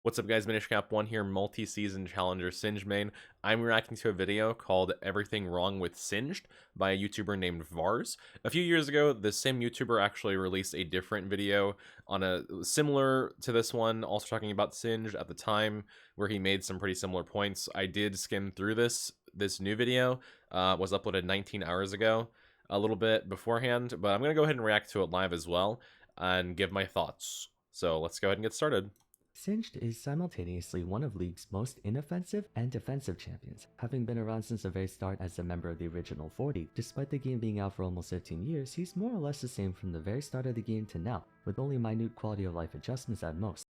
What's up guys, MinishCap1 here, multi-season challenger Singed main. I'm reacting to a video called Everything Wrong with Singed by a YouTuber named Vars. A few years ago, the same YouTuber actually released a different video on a similar to this one, also talking about Singed at the time, where he made some pretty similar points. I did skim through this new video, was uploaded 19 hours ago, a little bit beforehand, but I'm going to go ahead and react to it live as well and give my thoughts. So let's go ahead and get started. Singed is simultaneously one of League's most inoffensive and defensive champions, having been around since the very start as a member of the original 40. Despite the game being out for almost 15 years, he's more or less the same from the very start of the game to now, with only minute quality of life adjustments at most.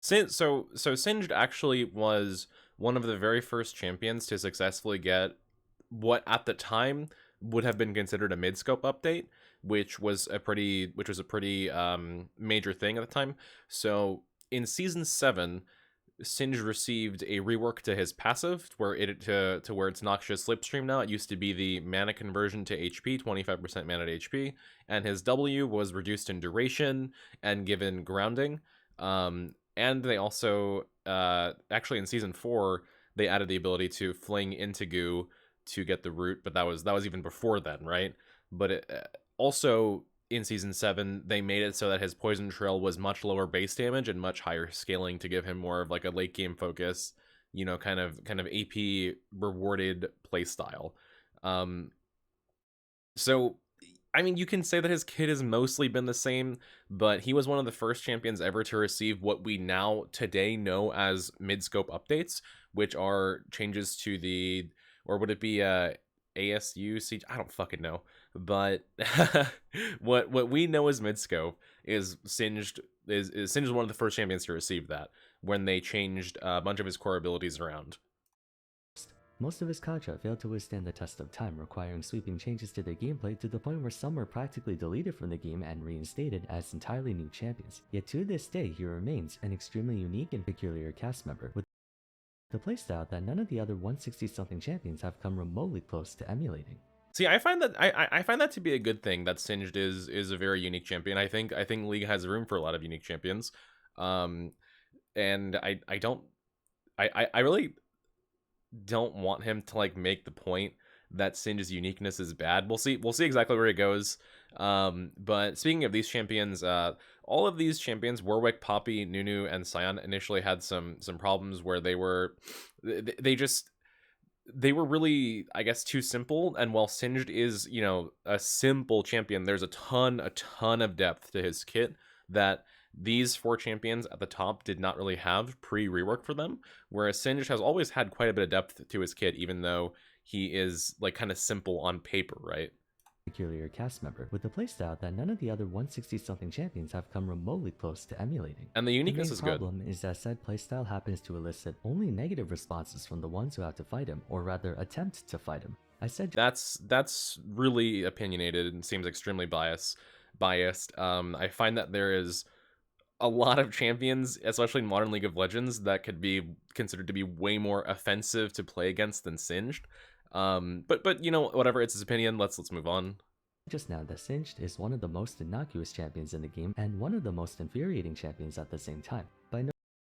So Singed actually was one of the very first champions to successfully get what at the time would have been considered a mid-scope update, which was a pretty major thing at the time. So in season 7, Singed received a rework to his passive where where it's Noxious Slipstream now. It used to be the mana conversion to HP, 25% mana to HP, and his W was reduced in duration and given grounding. And they also actually in season 4 they added the ability to fling into goo to get the root, but that was even before then, right? But also in season 7 they made it so that his poison trail was much lower base damage and much higher scaling to give him more of like a late game focus, you know, kind of AP rewarded playstyle. So I mean, you can say that his kit has mostly been the same, but he was one of the first champions ever to receive what we now today know as mid-scope updates, which are changes to the, or would it be ASU siege? I don't fucking know. But what we know as mid-scope is Singed Singed one of the first champions to receive that when they changed a bunch of his core abilities around. Most of his contra failed to withstand the test of time, requiring sweeping changes to their gameplay to the point where some were practically deleted from the game and reinstated as entirely new champions. Yet to this day, he remains an extremely unique and peculiar cast member, with the playstyle that none of the other 160-something champions have come remotely close to emulating. See, I find that I find that to be a good thing that Singed is a very unique champion. I think League has room for a lot of unique champions. And I really don't want him to like make the point that Singed's uniqueness is bad. We'll see exactly where it goes. But speaking of these champions, all of these champions, Warwick, Poppy, Nunu, and Sion, initially had some problems where they were really, I guess, too simple. And while Singed is, you know, a simple champion, there's a ton of depth to his kit that these 4 champions at the top did not really have pre-rework for them, whereas Singed has always had quite a bit of depth to his kit, even though he is like kind of simple on paper, right? Peculiar cast member, with a playstyle that none of the other 160-something champions have come remotely close to emulating. And the uniqueness is good. The problem is that said playstyle happens to elicit only negative responses from the ones who have to fight him, or rather attempt to fight him. That's really opinionated and seems extremely biased. I find that there is a lot of champions, especially in modern League of Legends, that could be considered to be way more offensive to play against than Singed. But you know, whatever, it's his opinion. Let's move on. Just now that Singed is one of the most innocuous champions in the game and one of the most infuriating champions at the same time.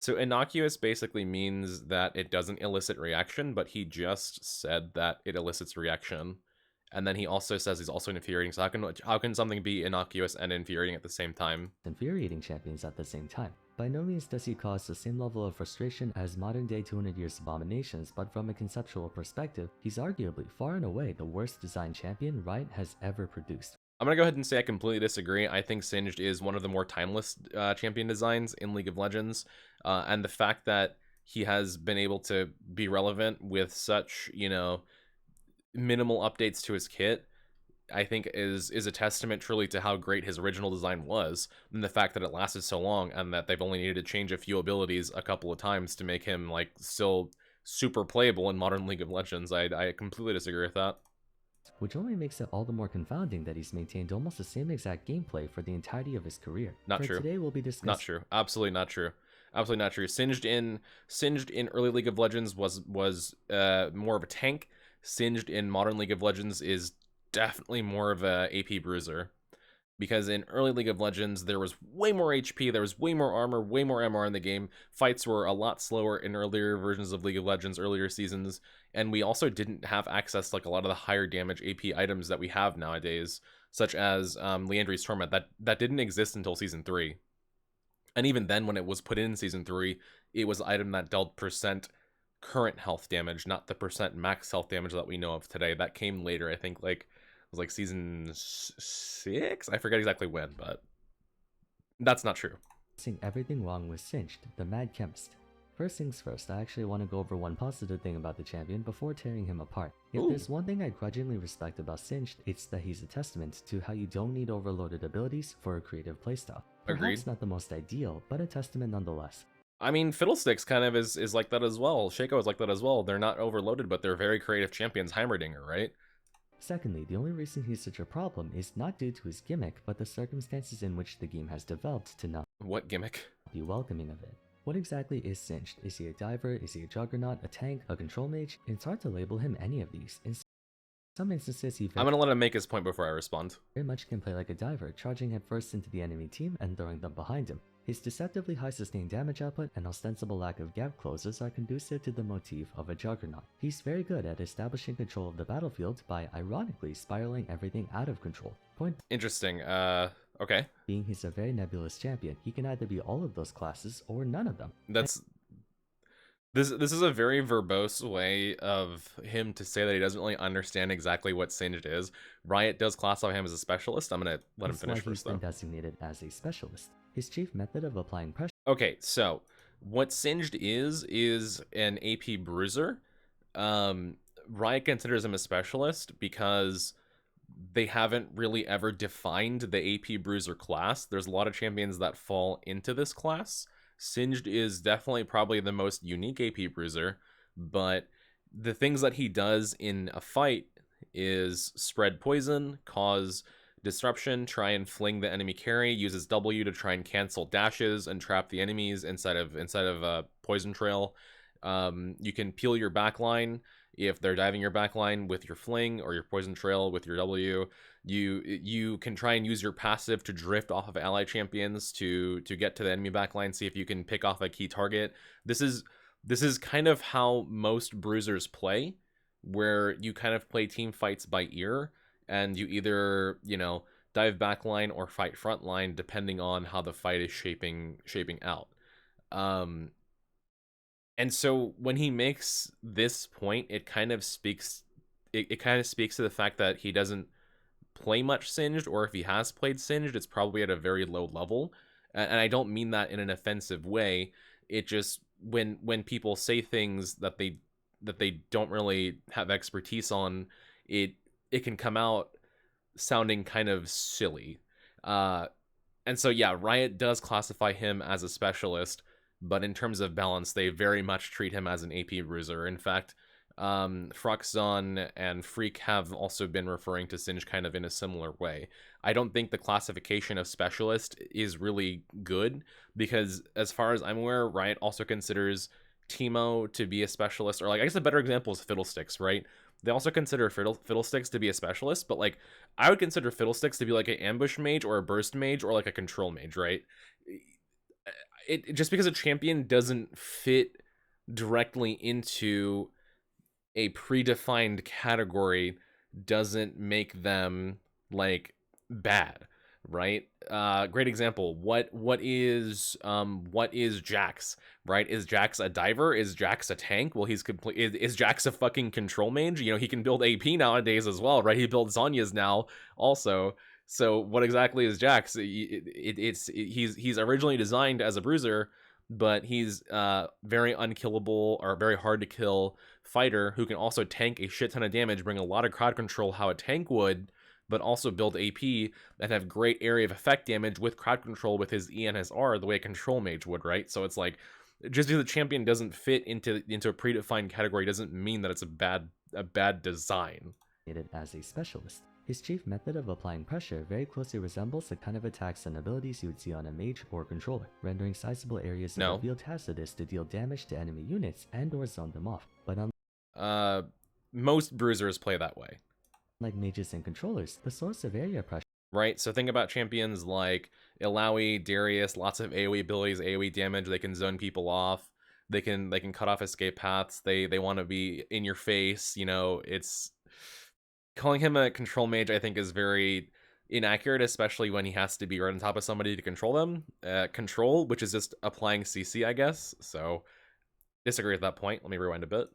So innocuous basically means that it doesn't elicit reaction, but he just said that it elicits reaction. And then he also says he's also infuriating. So how can something be innocuous and infuriating at the same time? Infuriating champions at the same time. By no means does he cause the same level of frustration as modern-day 200 Years Abominations, but from a conceptual perspective, he's arguably far and away the worst designed champion Riot has ever produced. I'm gonna go ahead and say I completely disagree. I think Singed is one of the more timeless champion designs in League of Legends, and the fact that he has been able to be relevant with such, you know, minimal updates to his kit, I think is a testament truly to how great his original design was, and the fact that it lasted so long and that they've only needed to change a few abilities a couple of times to make him like still super playable in modern League of Legends. I completely disagree with that. Which only makes it all the more confounding that he's maintained almost the same exact gameplay for the entirety of his career. Not true. Today we'll be discussing. Not true. Absolutely not true. Absolutely not true. Singed in early League of Legends was more of a tank. Singed in modern League of Legends is definitely more of a AP bruiser, because in early League of Legends, there was way more HP, there was way more armor, way more MR in the game. Fights were a lot slower in earlier versions of League of Legends, earlier seasons, and we also didn't have access to like a lot of the higher damage AP items that we have nowadays, such as Liandry's Torment. That didn't exist until Season 3. And even then, when it was put in Season 3, it was an item that dealt percent current health damage, not the percent max health damage that we know of today. That came later, I think, like, it was like Season 6? I forget exactly when, but that's not true. Seeing everything wrong with Singed, the Mad Chemist. First things first, I actually want to go over one positive thing about the champion before tearing him apart. If there's one thing I grudgingly respect about Singed, it's that he's a testament to how you don't need overloaded abilities for a creative playstyle. Perhaps Agreed. not the most ideal, but a testament nonetheless. I mean, Fiddlesticks kind of is like that as well. Shaco is like that as well. They're not overloaded, but they're very creative champions. Heimerdinger, right? Secondly, the only reason he's such a problem is not due to his gimmick, but the circumstances in which the game has developed to not What gimmick? be welcoming of it. What exactly is Singed? Is he a diver? Is he a juggernaut? A tank? A control mage? It's hard to label him any of these. In some instances, he I'm gonna let him make his point before I respond. very much can play like a diver, charging headfirst into the enemy team and throwing them behind him. His deceptively high sustained damage output and ostensible lack of gap closers are conducive to the motif of a juggernaut. He's very good at establishing control of the battlefield by, ironically, spiraling everything out of control. Point Interesting. Okay. being he's a very nebulous champion. He can either be all of those classes or none of them. This is a very verbose way of him to say that he doesn't really understand exactly what Singed is. Riot does classify him as a specialist. I'm gonna let him That's finish why he's first, though. been designated as a specialist. His chief method of applying pressure Okay, so what Singed is an AP bruiser. Riot considers him a specialist because they haven't really ever defined the AP bruiser class. There's a lot of champions that fall into this class. Singed is definitely probably the most unique AP bruiser, but the things that he does in a fight is spread poison, cause disruption, try and fling the enemy carry, uses W to try and cancel dashes and trap the enemies inside of a poison trail. You can peel your backline if they're diving your backline with your fling, or your poison trail with your W. You can try and use your passive to drift off of ally champions to get to the enemy backline, see if you can pick off a key target. This is kind of how most bruisers play, where you kind of play team fights by ear, and you either, dive backline or fight frontline depending on how the fight is shaping out. And so when he makes this point, it kind of speaks to the fact that he doesn't play much Singed, or if he has played Singed, it's probably at a very low level. And I don't mean that in an offensive way. It just, when people say things that they don't really have expertise on, it can come out sounding kind of silly. And so yeah, Riot does classify him as a specialist, but in terms of balance, they very much treat him as an AP bruiser. In fact, Froxzon and Freak have also been referring to Singed kind of in a similar way. I don't think the classification of specialist is really good, because as far as I'm aware, Riot also considers Teemo to be a specialist, or like, I guess a better example is Fiddlesticks, right? They also consider Fiddlesticks to be a specialist, but like, I would consider Fiddlesticks to be like an ambush mage or a burst mage or like a control mage, right? It just because a champion doesn't fit directly into a predefined category doesn't make them like bad, right? Great example. What is Jax, right? Is Jax a diver? Is Jax a tank? Well, he's complete. Is Jax a fucking control mage? He can build AP nowadays as well, right? He builds Zhonya's now also. So what exactly is Jax? He's originally designed as a bruiser, but he's very unkillable, or very hard to kill fighter who can also tank a shit ton of damage, bring a lot of crowd control how a tank would, but also build AP and have great area of effect damage with crowd control with his E and his R the way a control mage would, right? So it's like, just because the champion doesn't fit into a predefined category doesn't mean that it's a bad design. as a specialist. His chief method of applying pressure very closely resembles the kind of attacks and abilities you would see on a mage or controller, rendering sizable areas of the field hazardous to deal damage to enemy units and or zone them off. But most bruisers play that way. Unlike mages and controllers, the source of area pressure right? So think about champions like Illaoi, Darius, lots of AoE abilities, AoE damage. They can zone people off. They can cut off escape paths. They want to be in your face. It's calling him a control mage. I think is very inaccurate, especially when he has to be right on top of somebody to control them. Control, which is just applying CC, I guess. So disagree with that point. Let me rewind a bit.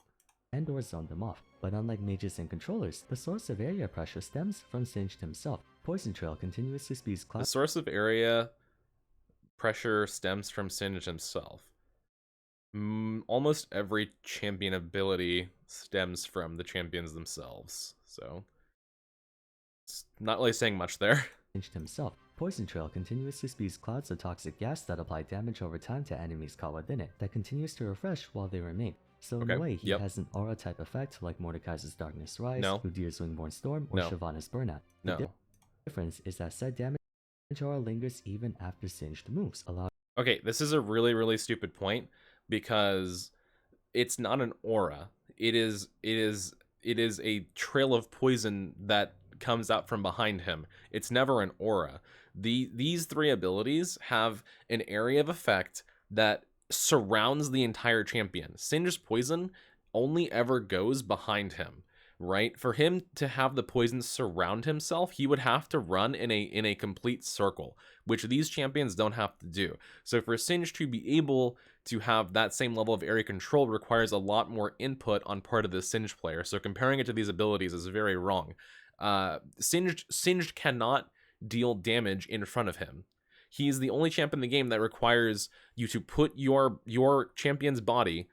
and or zone them off. But unlike mages and controllers, the source of area pressure stems from Singed himself. Poison Trail continuously speeds The clouds source of area pressure stems from Singed himself. Almost every champion ability stems from the champions themselves, so it's not really saying much there. himself. Poison Trail continuously speeds clouds of toxic gas that apply damage over time to enemies caught within it, that continues to refresh while they remain. So in Okay, a way, he yep. has an aura type effect like Mordekaiser's Darkness Rise, No. Udyr's Wingborn Storm, or No. Shyvana's Burnout. The No. difference is that said damage aura lingers even after Singed moves, allowing Okay, this is a really, really stupid point because it's not an aura. It is a trail of poison that comes out from behind him. It's never an aura. These three abilities have an area of effect that surrounds the entire champion. Singed's poison only ever goes behind him, right? For him to have the poison surround himself, he would have to run in a complete circle, which these champions don't have to do. So for Singed to be able to have that same level of area control requires a lot more input on part of the Singed player. So comparing it to these abilities is very wrong. Singed cannot deal damage in front of him. He's the only champ in the game that requires you to put your champion's body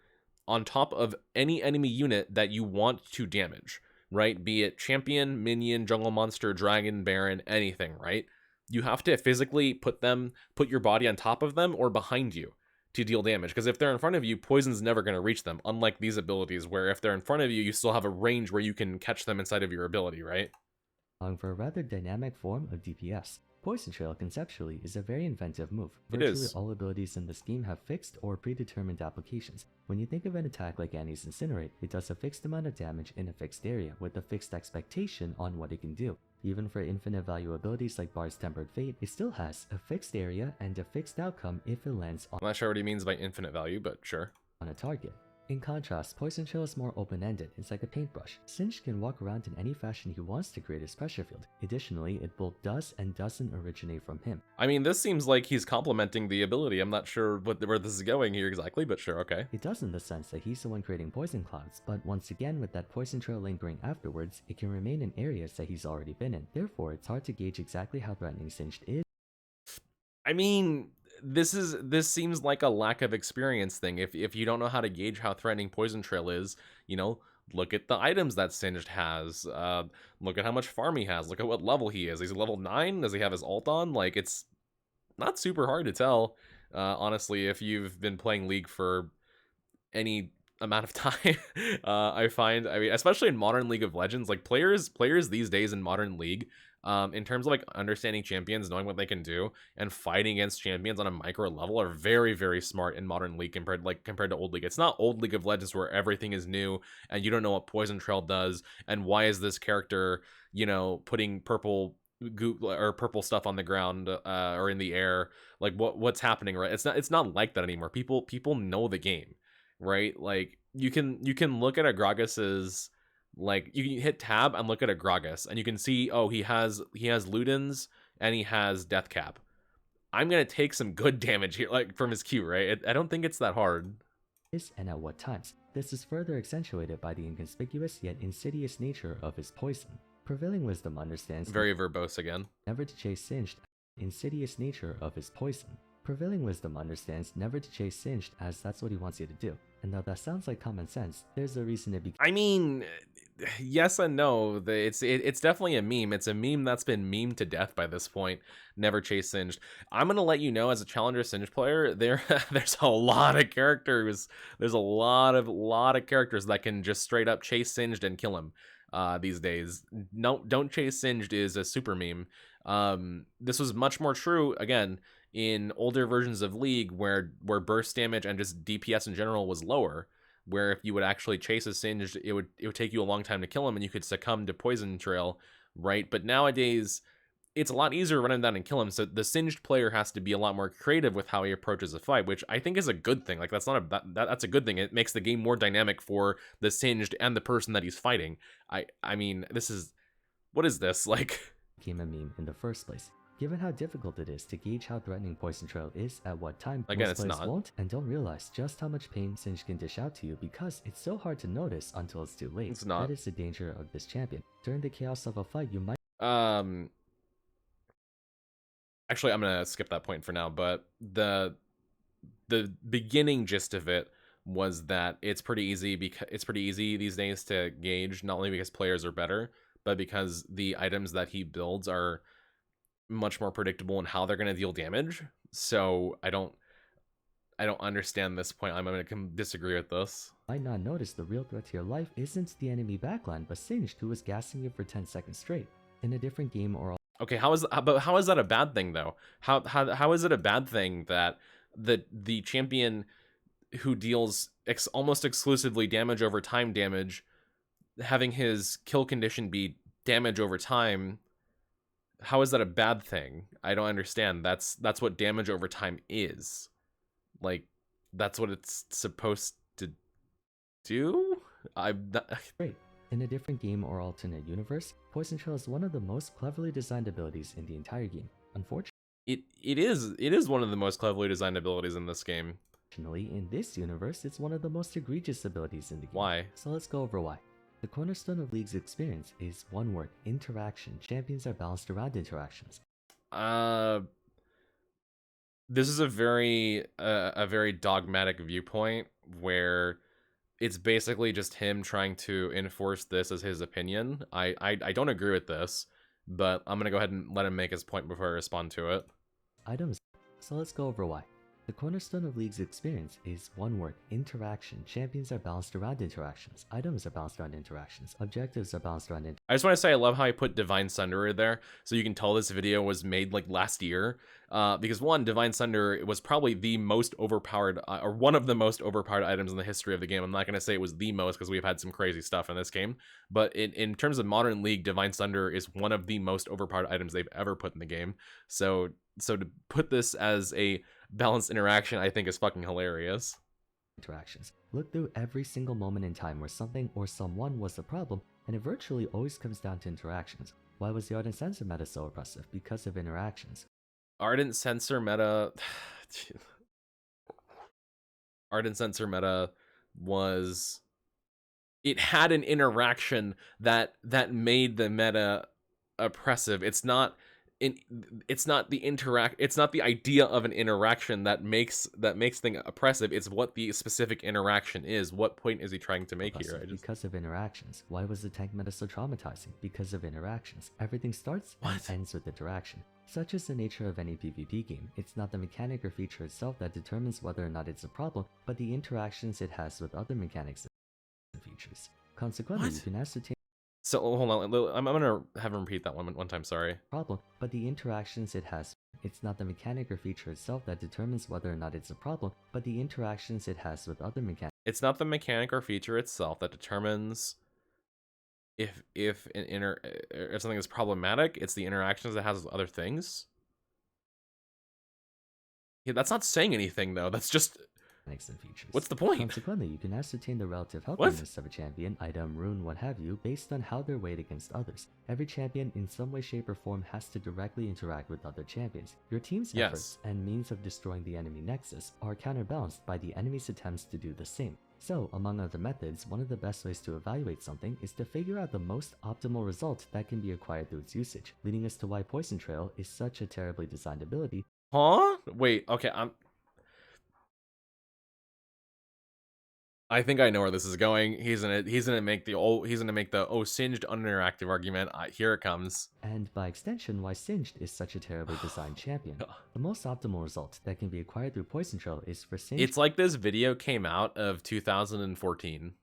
on top of any enemy unit that you want to damage, right? Be it champion, minion, jungle monster, dragon, baron, anything, right? You have to physically put your body on top of them or behind you to deal damage. Because if they're in front of you, poison's never going to reach them, unlike these abilities where if they're in front of you, you still have a range where you can catch them inside of your ability, right? for a rather dynamic form of DPS. Poison Trail conceptually is a very inventive move. It Virtually is. all abilities in this game have fixed or predetermined applications. When you think of an attack like Annie's Incinerate, it does a fixed amount of damage in a fixed area with a fixed expectation on what it can do. Even for infinite value abilities like Bard's Tempered Fate, it still has a fixed area and a fixed outcome if it lands I'm not sure what he means by infinite value, but sure. on a target. In contrast, Poison Trail is more open-ended. It's like a paintbrush. Singed can walk around in any fashion he wants to create his pressure field. Additionally, it both does and doesn't originate from him. I mean, this seems like he's complimenting the ability. I'm not sure where this is going here exactly, but sure, okay. It does in the sense that he's the one creating poison clouds, but once again with that poison trail lingering afterwards, it can remain in areas that he's already been in. Therefore, it's hard to gauge exactly how threatening Singed is. I mean, this seems like a lack of experience thing. If you don't know how to gauge how threatening Poison Trail is, look at the items that Singed has. Look at how much farm he has. Look at what level he is. He's level 9. Does he have his ult on? Like, it's not super hard to tell. Honestly, if you've been playing League for any amount of time, I mean, especially in modern League of Legends, like players these days in modern League, in terms of like understanding champions, knowing what they can do, and fighting against champions on a micro level are very, very smart in modern League compared to old League. It's not old League of Legends where everything is new and you don't know what Poison Trail does and why is this character, putting purple goo or purple stuff on the ground or in the air. Like what's happening, right? It's not like that anymore. People know the game, right? Like you can look at a Gragas's. Like you can hit tab and look at a Gragas and you can see, oh, he has Ludens and he has Death Cap. I'm gonna take some good damage here, like from his Q, right? I don't think it's that hard. And at what times. This is further accentuated by the inconspicuous yet insidious nature of his poison. Prevailing Wisdom understands Very verbose again. never to chase Singed, insidious nature of his poison. Prevailing Wisdom understands never to chase Singed as that's what he wants you to do. And though that sounds like common sense, there's a reason to be. I mean, yes and no. It's definitely a meme. It's a meme that's been memed to death by this point. Never chase Singed. I'm gonna let you know, as a Challenger Singed player, there's a lot of characters. There's a lot of characters that can just straight up chase Singed and kill him. These days, no, don't chase Singed is a super meme. This was much more true again in older versions of League where burst damage and just DPS in general was lower, where if you would actually chase a Singed, it would take you a long time to kill him and you could succumb to Poison Trail, right? But nowadays, it's a lot easier to run him down and kill him. So the Singed player has to be a lot more creative with how he approaches a fight, which I think is a good thing. Like that's not that's a good thing. It makes the game more dynamic for the Singed and the person that he's fighting. I mean, what is this like? Became a meme in the first place. Given how difficult it is to gauge how threatening Poison Trail is at what time, Again, most it's players not. won't and don't realize just how much pain Singed can dish out to you because it's so hard to notice until it's too late. It's not. That is the danger of this champion. During the chaos of a fight, you might Actually, I'm gonna skip that point for now, but the beginning gist of it was that it's pretty easy these days to gauge, not only because players are better, but because the items that he builds are much more predictable in how they're going to deal damage. So I don't understand this point. I'm going to disagree with this. Might not notice the real threat to your life isn't the enemy backline, but Singed, who was gassing you for 10 seconds straight. In a different game or Okay, how is that a bad thing though? How is it a bad thing that the champion who deals almost exclusively damage over time damage, having his kill condition be damage over time? How is that a bad thing? I don't understand. That's what damage over time is. Like, that's what it's supposed to do? Great. In a different game or alternate universe, Poison Trail is one of the most cleverly designed abilities in the entire game. Unfortunately, it is one of the most cleverly designed abilities in this game. in this universe, it's one of the most egregious abilities in the game. Why? So let's go over why. The cornerstone of League's experience is one word: interaction. Champions are balanced around interactions. This is a very dogmatic viewpoint where it's basically just him trying to enforce this as his opinion. I don't agree with this, but I'm gonna go ahead and let him make his point before I respond to it. Items. So let's go over why. The cornerstone of League's experience is one word: interaction. Champions are balanced around interactions. Items are balanced around interactions. Objectives are balanced around interactions. I just want to say I love how I put Divine Sunderer there, so you can tell this video was made like last year. Because one, Divine Sunderer was probably the most overpowered, or one of the most overpowered items in the history of the game. I'm not going to say it was the most because we've had some crazy stuff in this game, but in terms of modern League, Divine Sunderer is one of the most overpowered items they've ever put in the game. So to put this as a balanced interaction, I think is fucking hilarious. Interactions. Look through every single moment in time where something or someone was the problem, and it virtually always comes down to interactions. Why was the Ardent Sensor meta so oppressive? Because of interactions. Ardent Sensor meta was, it had an interaction that made the meta oppressive. It's not the idea of an interaction that makes thing oppressive. It's what the specific interaction is. What point is he trying to make here? Because of interactions. Why was the tank meta so traumatizing? Because of interactions. Everything starts and ends with interaction. Such is the nature of any PvP game. It's not the mechanic or feature itself that determines whether or not it's a problem, but the interactions it has with other mechanics and features. Consequently, you can ascertain. So hold on, I'm gonna have him repeat that one time. Sorry. Problem, but the interactions it has. It's not the mechanic or feature itself that determines whether or not it's a problem, but the interactions it has with other mechanics. It's not the mechanic or feature itself that determines if something is problematic. It's the interactions it has with other things. Yeah, that's not saying anything though. That's just. And features. What's the point? Consequently, you can ascertain the relative healthiness of a champion, item, rune, what have you, based on how they're weighed against others. Every champion, in some way, shape, or form, has to directly interact with other champions. Your team's efforts and means of destroying the enemy nexus are counterbalanced by the enemy's attempts to do the same. So, among other methods, one of the best ways to evaluate something is to figure out the most optimal result that can be acquired through its usage, leading us to why Poison Trail is such a terribly designed ability. Huh? Wait, okay, I think I know where this is going. He's gonna make the Singed uninteractive argument. Here it comes. And by extension, why Singed is such a terribly designed champion. The most optimal result that can be acquired through Poison Trail is for Singed. It's like this video came out of 2014.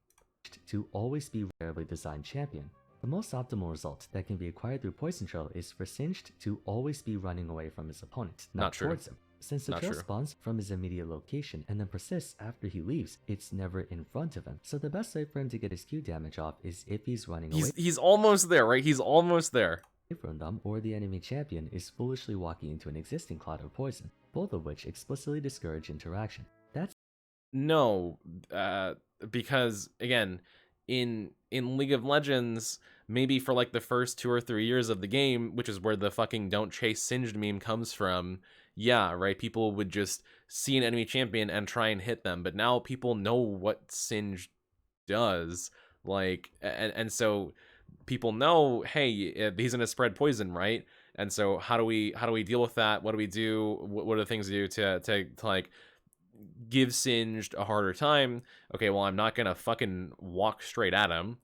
To always be terribly designed champion. The most optimal result that can be acquired through Poison Trail is for Singed to always be running away from his opponent, not towards him. Since the trail spawns from his immediate location and then persists after he leaves, it's never in front of him. So the best way for him to get his Q damage off is if he's running away. He's almost there, right? He's almost there. from them, or the enemy champion is foolishly walking into an existing cloud of poison, both of which explicitly discourage interaction. That's No, because again, in League of Legends, maybe for like the first 2 or 3 years of the game, which is where the fucking "don't chase Singed" meme comes from. Yeah, right. People would just see an enemy champion and try and hit them, but now people know what Singed does. Like, and so people know, hey, he's gonna spread poison, right? And so how do we deal with that? What do we do? What are the things we do to like give Singed a harder time? Okay, well, I'm not gonna fucking walk straight at him.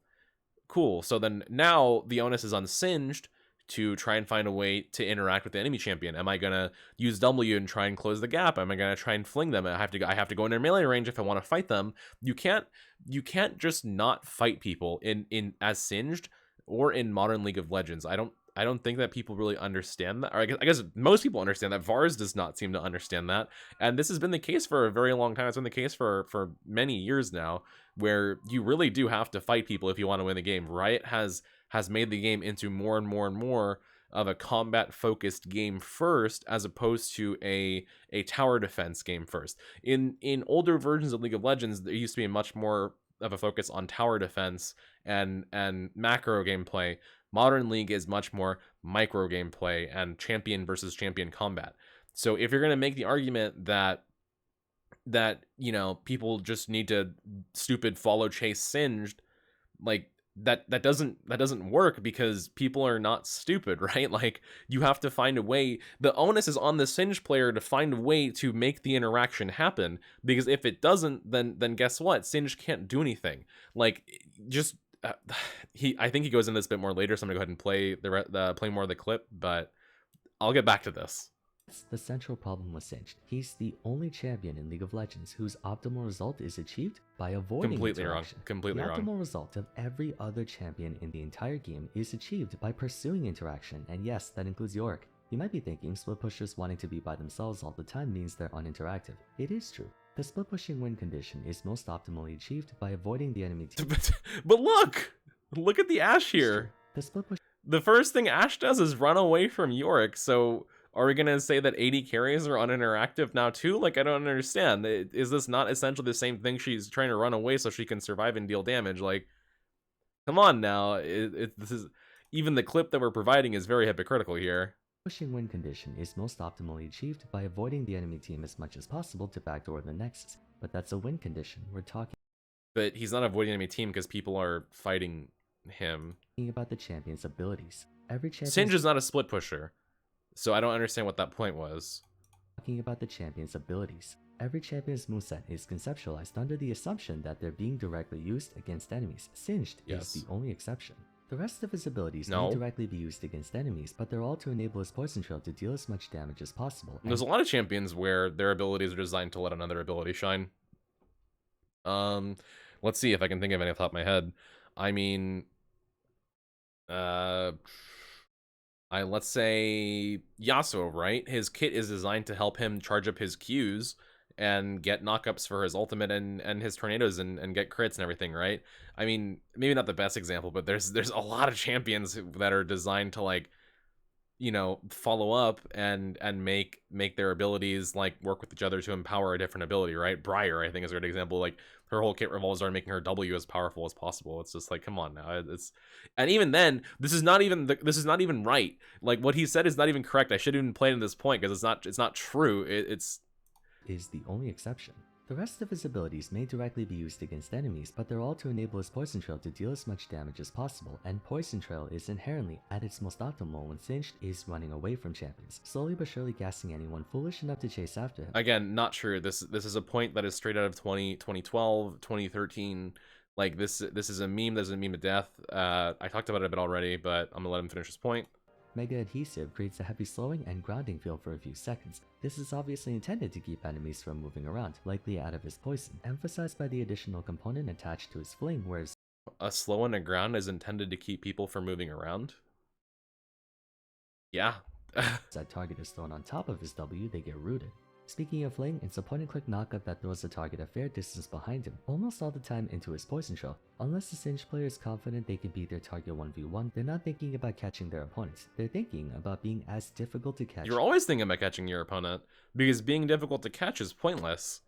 Cool. So then now the onus is on Singed to try and find a way to interact with the enemy champion. Am I gonna use W and try and close the gap? Am I gonna try and fling them? I have to go in their melee range if I want to fight them. You can't just not fight people in as Singed or in modern League of Legends. I don't think that people really understand that. Or I guess most people understand that. Vars does not seem to understand that. And this has been the case for a very long time. It's been the case for many years now, where you really do have to fight people if you want to win the game. Riot has made the game into more and more and more of a combat focused game first, as opposed to a tower defense game first. In older versions of League of Legends, there used to be much more of a focus on tower defense and macro gameplay. Modern League is much more micro gameplay and champion versus champion combat. So if you're going to make the argument that you know, people just need to stupid follow chase Singed, like that doesn't work, because people are not stupid, right? Like, you have to find a way. The onus is on the Singed player to find a way to make the interaction happen, because if it doesn't, then guess what? Singed can't do anything. Like, just I think he goes into this a bit more later, so I'm gonna go ahead and play play more of the clip, but I'll get back to this. the central problem with Singed. He's the only champion in League of Legends whose optimal result is achieved by avoiding Completely wrong. interaction. Completely the wrong. optimal result of every other champion in the entire game is achieved by pursuing interaction, and yes, that includes Yorick. You might be thinking split pushers wanting to be by themselves all the time means they're uninteractive. It is true. The split pushing win condition is most optimally achieved by avoiding the enemy team. But look at the Ashe here. The split push The first thing Ashe does is run away from Yorick. So are we gonna say that AD carries are uninteractive now too? Like, I don't understand. Is this not essentially the same thing? She's trying to run away so she can survive and deal damage. Like, come on now. This is, even the clip that we're providing is very hypocritical here. pushing win condition is most optimally achieved by avoiding the enemy team as much as possible to backdoor the Nexus, but that's a win condition. We're talking But he's not avoiding enemy team because people are fighting him. about the champion's abilities. Every champion Singed is not a split pusher, so I don't understand what that point was. talking about the champion's abilities. Every champion's moveset is conceptualized under the assumption that they're being directly used against enemies. Singed Yes. is the only exception. The rest of his abilities No. may directly be used against enemies, but they're all to enable his poison trail to deal as much damage as possible. There's a lot of champions where their abilities are designed to let another ability shine. Let's see if I can think of any off the top of my head. I mean, let's say Yasuo, right? His kit is designed to help him charge up his Qs and get knockups for his ultimate and his tornadoes and get crits and everything, right? I mean, maybe not the best example, but there's a lot of champions that are designed to, like, you know, follow up and make their abilities like work with each other to empower a different ability, right? Briar, I think, is a good example. Like, her whole kit revolves around making her W as powerful as possible. It's just like, come on now. It's, and even then, this is not even right. Like, what he said is not even correct. I shouldn't even play in this point because it's not true. It's is the only exception. The rest of his abilities may directly be used against enemies, but they're all to enable his poison trail to deal as much damage as possible, and poison trail is inherently at its most optimal when Singed is running away from champions, slowly but surely gassing anyone foolish enough to chase after him. Again, not true. This is a point that is straight out of 2012, 2013. Like, this is a meme. There's a meme of death. I talked about it a bit already, but I'm gonna let him finish his point. Mega Adhesive creates a heavy slowing and grounding feel for a few seconds. This is obviously intended to keep enemies from moving around, likely out of his poison, emphasized by the additional component attached to his fling, whereas A slow and a ground is intended to keep people from moving around. Yeah. that target is thrown on top of his W, they get rooted. Speaking of Fling, it's a point-and-click knockup that throws the target a fair distance behind him, almost all the time into his poison trail. Unless the Singed player is confident they can beat their target 1v1, they're not thinking about catching their opponents. They're thinking about being as difficult to catch. You're always thinking about catching your opponent, because being difficult to catch is pointless,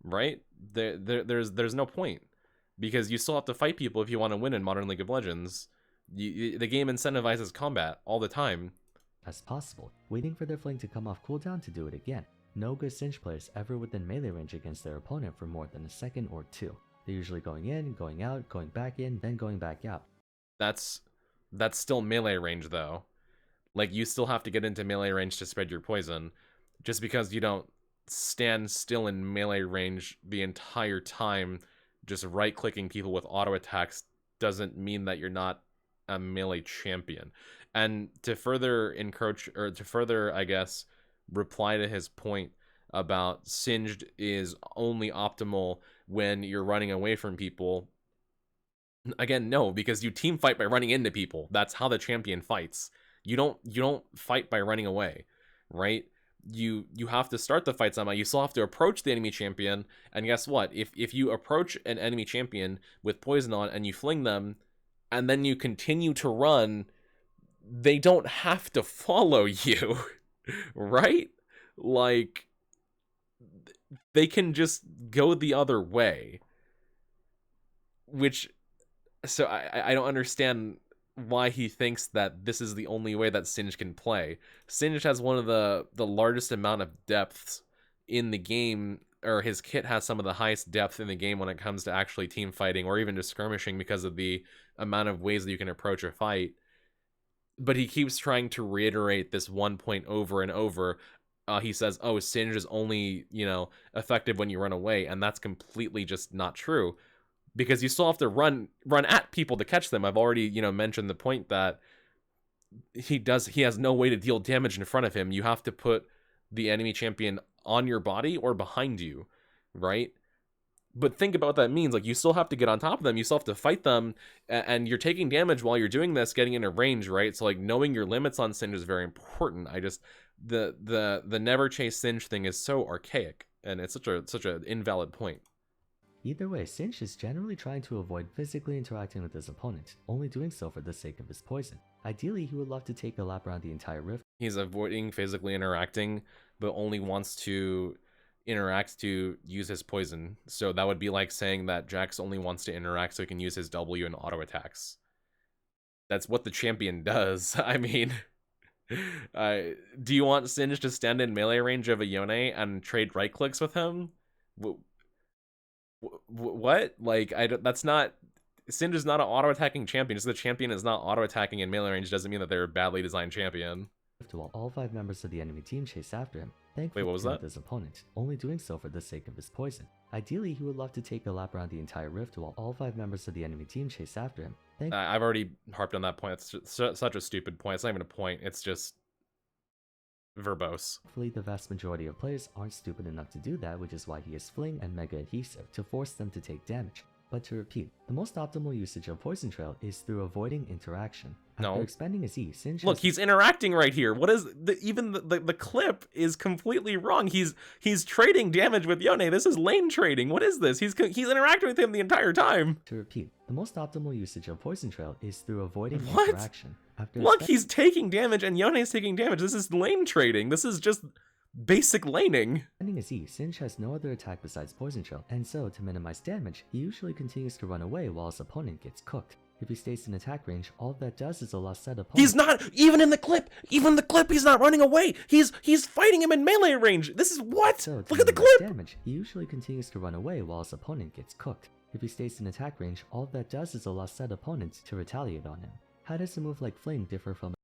right? There's no point, because you still have to fight people if you want to win in Modern League of Legends. The game incentivizes combat all the time. As possible, waiting for their Fling to come off cooldown to do it again. No good Singed players ever within melee range against their opponent for more than a second or two. They're usually going in, going out, going back in, then going back out. That's still melee range though. Like, you still have to get into melee range to spread your poison. Just because you don't stand still in melee range the entire time, just right-clicking people with auto attacks, doesn't mean that you're not a melee champion. And to further encroach, or to further, I guess, reply to his point about Singed is only optimal when you're running away from people. Again, no, because you team fight by running into people. That's how the champion fights. You don't fight by running away, right? You have to start the fight somehow. You still have to approach the enemy champion, and guess what? If you approach an enemy champion with poison on and you fling them, and then you continue to run, they don't have to follow you, right? Like, they can just go the other way. So I don't understand why he thinks that this is the only way that Singed can play. Singed has one of the largest amount of depths in the game, or his kit has some of the highest depth in the game when it comes to actually team fighting or even just skirmishing, because of the amount of ways that you can approach a fight. But he keeps trying to reiterate this one point over and over. He says, oh, Singed is only, effective when you run away, and that's completely just not true. Because you still have to run at people to catch them. I've already, mentioned the point that he has no way to deal damage in front of him. You have to put the enemy champion on your body or behind you, right? But think about what that means. Like, you still have to get on top of them. You still have to fight them, and you're taking damage while you're doing this, getting into range, right? So, like, knowing your limits on Singed is very important. The never chase Singed thing is so archaic, and it's such an invalid point. Either way, Singed is generally trying to avoid physically interacting with his opponent, only doing so for the sake of his poison. Ideally, he would love to take a lap around the entire rift. He's avoiding physically interacting, but only wants to interact to use his poison. So that would be like saying that Jax only wants to interact so he can use his W and auto attacks. That's what the champion does. I mean, do you want Singed to stand in melee range of a Yone and trade right clicks with him? What? Like, that's not... Singed is not an auto-attacking champion. Just the champion is not auto-attacking in melee range doesn't mean that they're a badly designed champion. While all 5 members of the enemy team chase after him, Wait, what was that? His opponent, only doing so for the sake of his poison. Ideally, he would love to take a lap around the entire rift while all 5 members of the enemy team chase after him. I've already harped on that point. It's such a stupid point. It's not even a point. It's just verbose. Hopefully, the vast majority of players aren't stupid enough to do that, which is why he has Fling and Mega Adhesive to force them to take damage. But to repeat, the most optimal usage of Poison Trail is through avoiding interaction. After expending his E, Singed Look, he's interacting right here. What is even the clip is completely wrong. He's trading damage with Yone. This is lane trading. What is this? He's interacting with him the entire time. To repeat, the most optimal usage of Poison Trail is through avoiding interaction. Look, he's taking damage and Yone's taking damage. This is lane trading. This is just basic laning. Ending his E, Singed has no other attack besides Poison Trail, and so to minimize damage, he usually continues to run away while his opponent gets cooked. If he stays in attack range, all that does is allow said opponent— He's not even in the clip. Even the clip, he's not running away. He's fighting him in melee range. This is what? So look at the clip. Damage, he usually continues to run away while his opponent gets cooked. If he stays in attack range, all that does is allow said opponent to retaliate on him. How does a move like Fling differ from—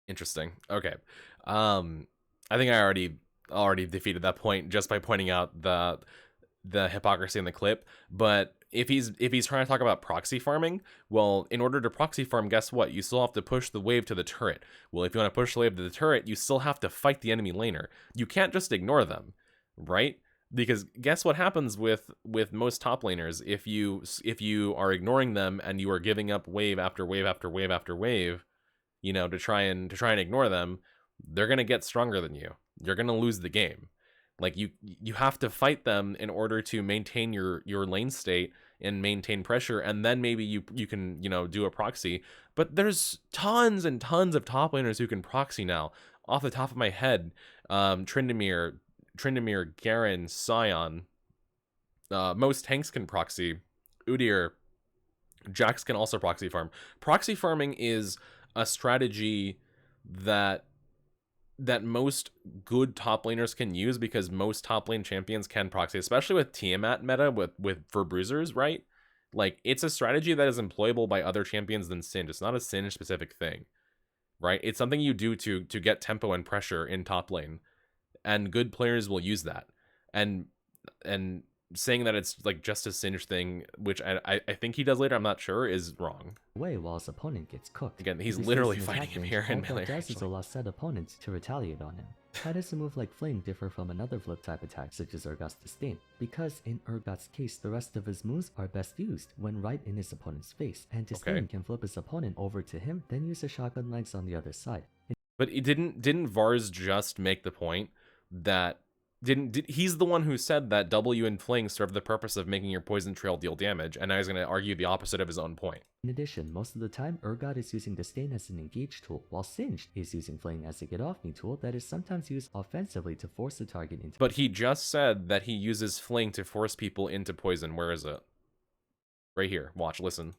Interesting. Okay. I think I already defeated that point just by pointing out the hypocrisy in the clip. But if he's trying to talk about proxy farming, well, in order to proxy farm, guess what? You still have to push the wave to the turret. Well, if you want to push the wave to the turret, you still have to fight the enemy laner. You can't just ignore them, right? Because guess what happens with most top laners if you are ignoring them and you are giving up wave after wave after wave after wave, to try and ignore them, they're going to get stronger than you. You're going to lose the game. Like you have to fight them in order to maintain your lane state and maintain pressure, and then maybe you can, you know, do a proxy. But there's tons and tons of top laners who can proxy now. Off the top of my head, Tryndamere, Garen, Sion, most tanks can proxy. Udyr, Jax can also proxy farm. Proxy farming is a strategy that most good top laners can use, because most top lane champions can proxy, especially with Tiamat meta with for bruisers, right? Like, it's a strategy that is employable by other champions than Singed. It's not a Singed specific thing, right? It's something you do to get tempo and pressure in top lane, and good players will use that. And saying that it's like just a Singed thing, which I think he does later, I'm not sure, is wrong. Away while his opponent gets cooked. Again, he's If he literally stays in fighting attack him range, here in all melee that does range. is allow said opponent to retaliate on him. How does a move like Fling differ from another flip type attack such as Urgot's Disdain? Because in Urgot's case, the rest of his moves are best used when right in his opponent's face, and Disdain can flip his opponent over to him, then use a shotgun legs on the other side. But it didn't Vars just make the point that he's the one who said that W and Fling serve the purpose of making your poison trail deal damage, and now he's going to argue the opposite of his own point. In addition, most of the time, Urgot is using Disdain as an engage tool, while Singed is using Fling as a get off me tool that is sometimes used offensively to force the target into. But he just said that he uses Fling to force people into poison. Where is it? Right here. Watch, listen.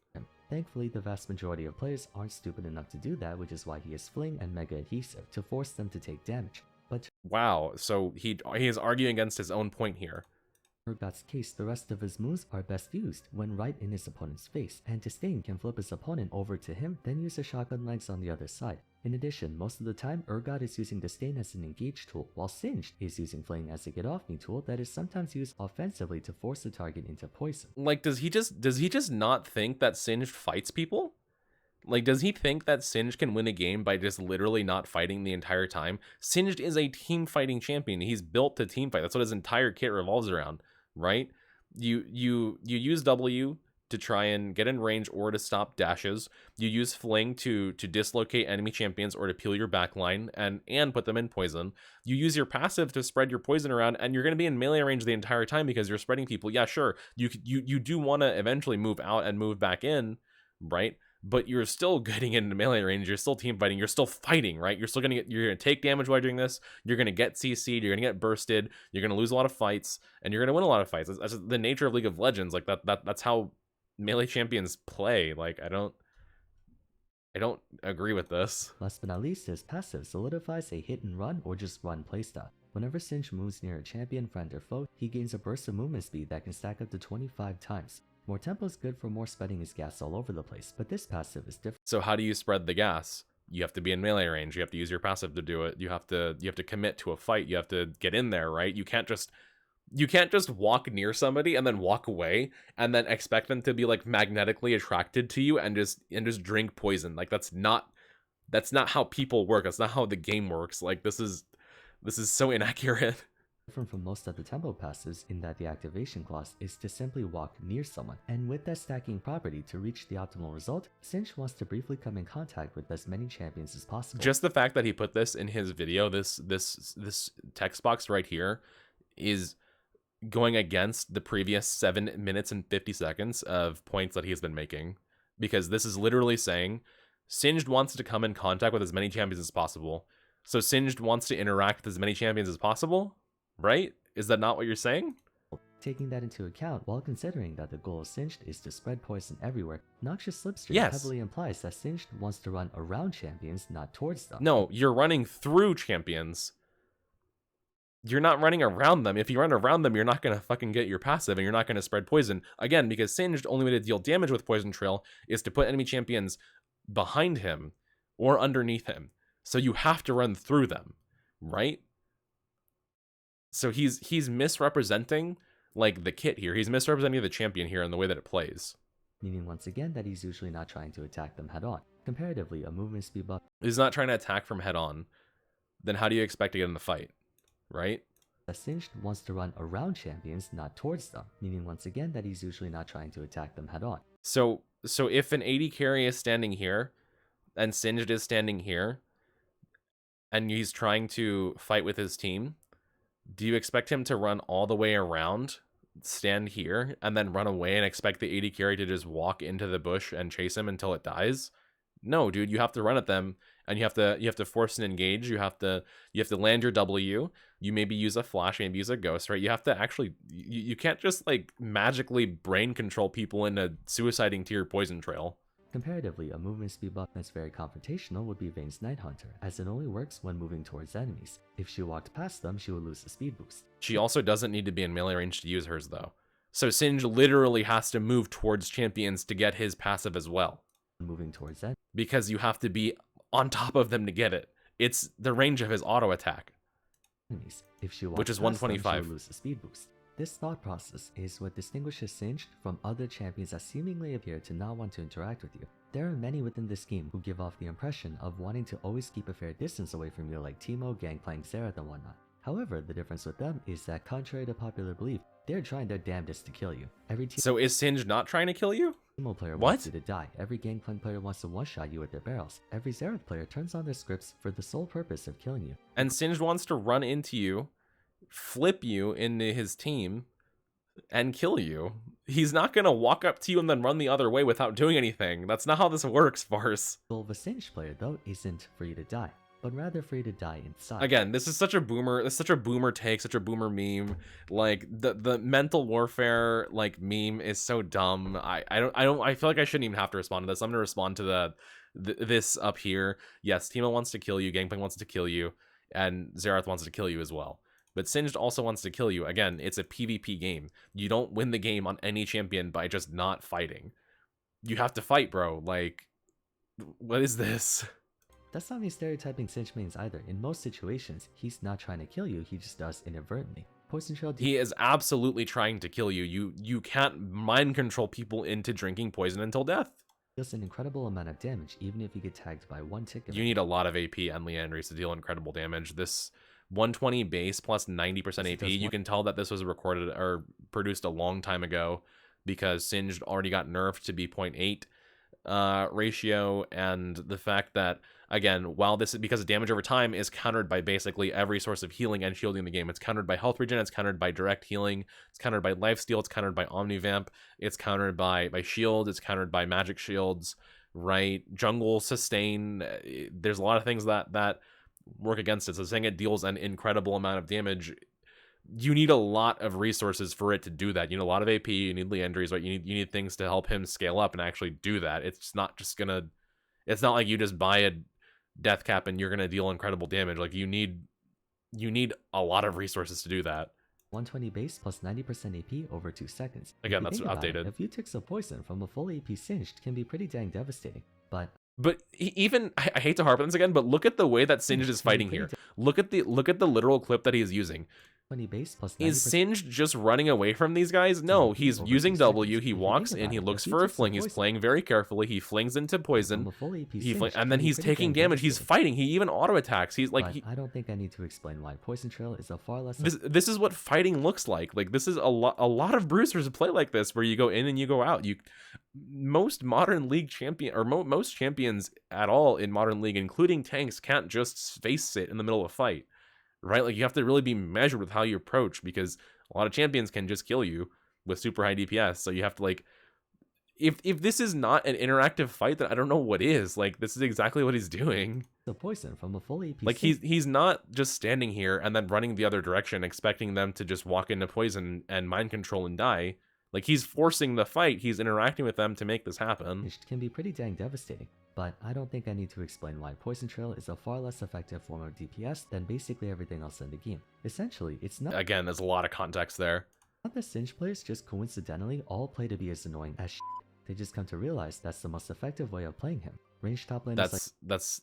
Thankfully, the vast majority of players aren't stupid enough to do that, which is why he has Fling and Mega Adhesive to force them to take damage. But wow, so he is arguing against his own point here. Urgot's case, the rest of his moves are best used when right in his opponent's face, and Disdain can flip his opponent over to him, then use a shotgun legs on the other side. In addition, most of the time, Urgot is using Disdain as an engage tool, while Singed is using Fling as a get off me tool that is sometimes used offensively to force the target into poison. Like, does he just not think that Singed fights people? Like, does he think that Singed can win a game by just literally not fighting the entire time? Singed is a team fighting champion. He's built to team fight. That's what his entire kit revolves around, right? You use W to try and get in range or to stop dashes. You use Fling to dislocate enemy champions or to peel your backline and put them in poison. You use your passive to spread your poison around, and you're going to be in melee range the entire time because you're spreading people. Yeah, sure. You do want to eventually move out and move back in, right? But you're still getting into melee range. You're still team fighting. You're still fighting, right? You're still you're gonna take damage while doing this. You're gonna get CC'd. You're gonna get bursted. You're gonna lose a lot of fights, and you're gonna win a lot of fights. That's the nature of League of Legends. Like that's how melee champions play. Like I don't agree with this. Last but not least, his passive solidifies a hit and run or just run playstyle. Whenever Singed moves near a champion, friend, or foe, he gains a burst of movement speed that can stack up to 25 times. More tempo is good for more spreading his gas all over the place, but this passive is different. So how do you spread the gas? You have to be in melee range. You have to use your passive to do it. You have to commit to a fight. You have to get in there, right? You can't just walk near somebody and then walk away and then expect them to be like magnetically attracted to you and just drink poison. Like that's not how people work. That's not how the game works. Like this is so inaccurate. Different from most of the tempo passives in that the activation clause is to simply walk near someone, and with that stacking property to reach the optimal result, Singed wants to briefly come in contact with as many champions as possible. Just the fact that he put this in his video, this text box right here, is going against the previous 7 minutes and 50 seconds of points that he's been making, because this is literally saying Singed wants to come in contact with as many champions as possible. So Singed wants to interact with as many champions as possible? Right? Is that not what you're saying? Taking that into account, while considering that the goal of Singed is to spread poison everywhere, Noxious Slipstream heavily implies that Singed wants to run around champions, not towards them. No, you're running through champions. You're not running around them. If you run around them, you're not going to fucking get your passive, and you're not going to spread poison. Again, because Singed, only way to deal damage with Poison Trail is to put enemy champions behind him or underneath him. So you have to run through them, right? So he's misrepresenting like the kit here. He's misrepresenting the champion here in the way that it plays. Meaning once again that he's usually not trying to attack them head on. Comparatively, a movement speed buff. He's not trying to attack from head on. Then how do you expect to get in the fight, right? Singed wants to run around champions, not towards them. Meaning once again that he's usually not trying to attack them head on. So if an AD carry is standing here, and Singed is standing here, and he's trying to fight with his team, do you expect him to run all the way around, stand here, and then run away and expect the AD carry to just walk into the bush and chase him until it dies? No, dude, you have to run at them, and you have to force an engage. You have to land your W. You maybe use a flash, maybe use a ghost, right? You have to actually, you can't just like magically brain control people into suiciding to your poison trail. Comparatively, a movement speed buff that's very confrontational would be Vayne's Nighthunter, as it only works when moving towards enemies. If she walked past them, she would lose the speed boost. She also doesn't need to be in melee range to use hers, though. So Singed literally has to move towards champions to get his passive as well. Moving towards enemies. Because you have to be on top of them to get it. It's the range of his auto attack. If she walks which is past them, 125. she would lose the speed boost. This thought process is what distinguishes Singed from other champions that seemingly appear to not want to interact with you. There are many within this game who give off the impression of wanting to always keep a fair distance away from you, like Teemo, Gangplank, Xerath, and whatnot. However, the difference with them is that contrary to popular belief, they're trying their damnedest to kill you. Every So is Singed not trying to kill you? Teemo player What? wants you to die. Every Gangplank player wants to one-shot you with their barrels. Every Xerath player turns on their scripts for the sole purpose of killing you. And Singed wants to run into you, flip you into his team, and kill you. He's not gonna walk up to you and then run the other way without doing anything. That's not how this works, Farce. The goal of a Singed player, though, isn't for you to die, but rather for you to die inside. Again, this is such a boomer. This is such a boomer take, such a boomer meme. Like the mental warfare like meme is so dumb. I feel like I shouldn't even have to respond to this. I'm gonna respond to this up here. Yes, Teemo wants to kill you. Gangplank wants to kill you, and Xerath wants to kill you as well. But Singed also wants to kill you. Again, it's a PvP game. You don't win the game on any champion by just not fighting. You have to fight, bro. Like, what is this? That's not me stereotyping Singed mains either. In most situations, he's not trying to kill you, he just does inadvertently. Poison Trail He is absolutely trying to kill you. You can't mind control people into drinking poison until death. deals an incredible amount of damage, even if you get tagged by one tick. You need a lot of AP and Liandry's to deal incredible damage. This 120 base plus 90% AP, you can tell that this was recorded or produced a long time ago because Singed already got nerfed to be 0.8 ratio, and the fact that, again, while this is because damage over time is countered by basically every source of healing and shielding in the game. It's countered by health regen, it's countered by direct healing, it's countered by lifesteal, it's countered by omnivamp, it's countered by shield, it's countered by magic shields, right? Jungle sustain. There's a lot of things that work against it. So saying it deals an incredible amount of damage, you need a lot of resources for it to do that. You need a lot of AP, you need Liandry's, right? You need things to help him scale up and actually do that. It's not just gonna, it's not like you just buy a death cap and you're gonna deal incredible damage. Like you need a lot of resources to do that. 120 base plus 90% AP over 2 seconds. Again, that's outdated. A few ticks of poison from a full AP Singed can be pretty dang devastating, but even I hate to harp on this again, but look at the way that Singed is fighting here. Look at the literal clip that he is using. 20 base plus 90%. Is Singed just running away from these guys? No, he's using W. He walks in, he looks for a fling. He's playing very carefully. He flings into poison. And then he's taking damage. He's fighting. He even auto attacks. He's like, I don't think I need to explain why Poison Trail is a far less. This is what fighting looks like. Like this is a lot of bruisers play like this, where you go in and you go out. Most modern league champion or most champions at all in modern league, including tanks, can't just face sit in the middle of a fight. Right? Like you have to really be measured with how you approach, because a lot of champions can just kill you with super high DPS. So you have to like, if this is not an interactive fight, then I don't know what is. Like this is exactly what he's doing. The poison from a full AP. Like he's not just standing here and then running the other direction, expecting them to just walk into poison and mind control and die. Like he's forcing the fight. He's interacting with them to make this happen. It can be pretty dang devastating. But I don't think I need to explain why Poison Trail is a far less effective form of DPS than basically everything else in the game. Essentially, it's not— Again, there's a lot of context there. Not that Singed players just coincidentally all play to be as annoying as shit. They just come to realize that's the most effective way of playing him. Range top lane is like— that's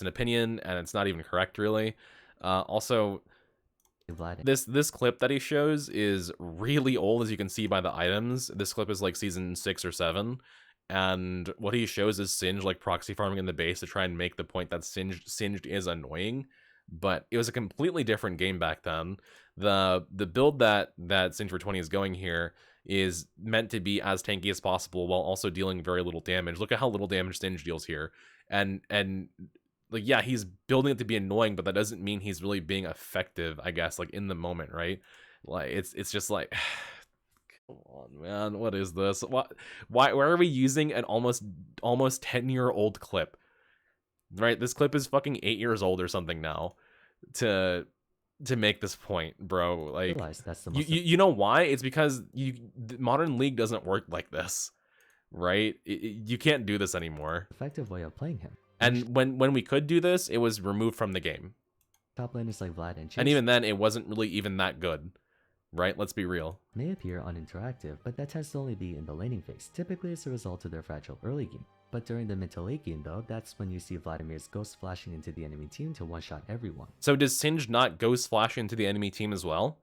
an opinion, and it's not even correct, really. Also, this clip that he shows is really old, as you can see by the items. This clip is like season 6 or 7. And what he shows is Singed like proxy farming in the base to try and make the point that Singed is annoying, but it was a completely different game back then. The build that Singed for 20 is going here is meant to be as tanky as possible while also dealing very little damage. Look at how little damage Singed deals here, and like, yeah, he's building it to be annoying, but that doesn't mean he's really being effective, I guess, like, in the moment, right? Like, it's just like, come on, man, what is this? Why are we using an almost 10-year-old clip? Right? This clip is fucking 8 years old or something now to make this point, bro. Like, realize that's the most you know why? It's because the Modern League doesn't work like this, right? You can't do this anymore. effective way of playing him. And when we could do this, it was removed from the game. Top laners like Vlad and Chase And even then, it wasn't really even that good, right? Let's be real. may appear uninteractive, but that tends to only be in the laning phase, typically as a result of their fragile early game. But during the mid to late game though, that's when you see Vladimir's ghost flashing into the enemy team to one-shot everyone. So does Singed not ghost flash into the enemy team as well?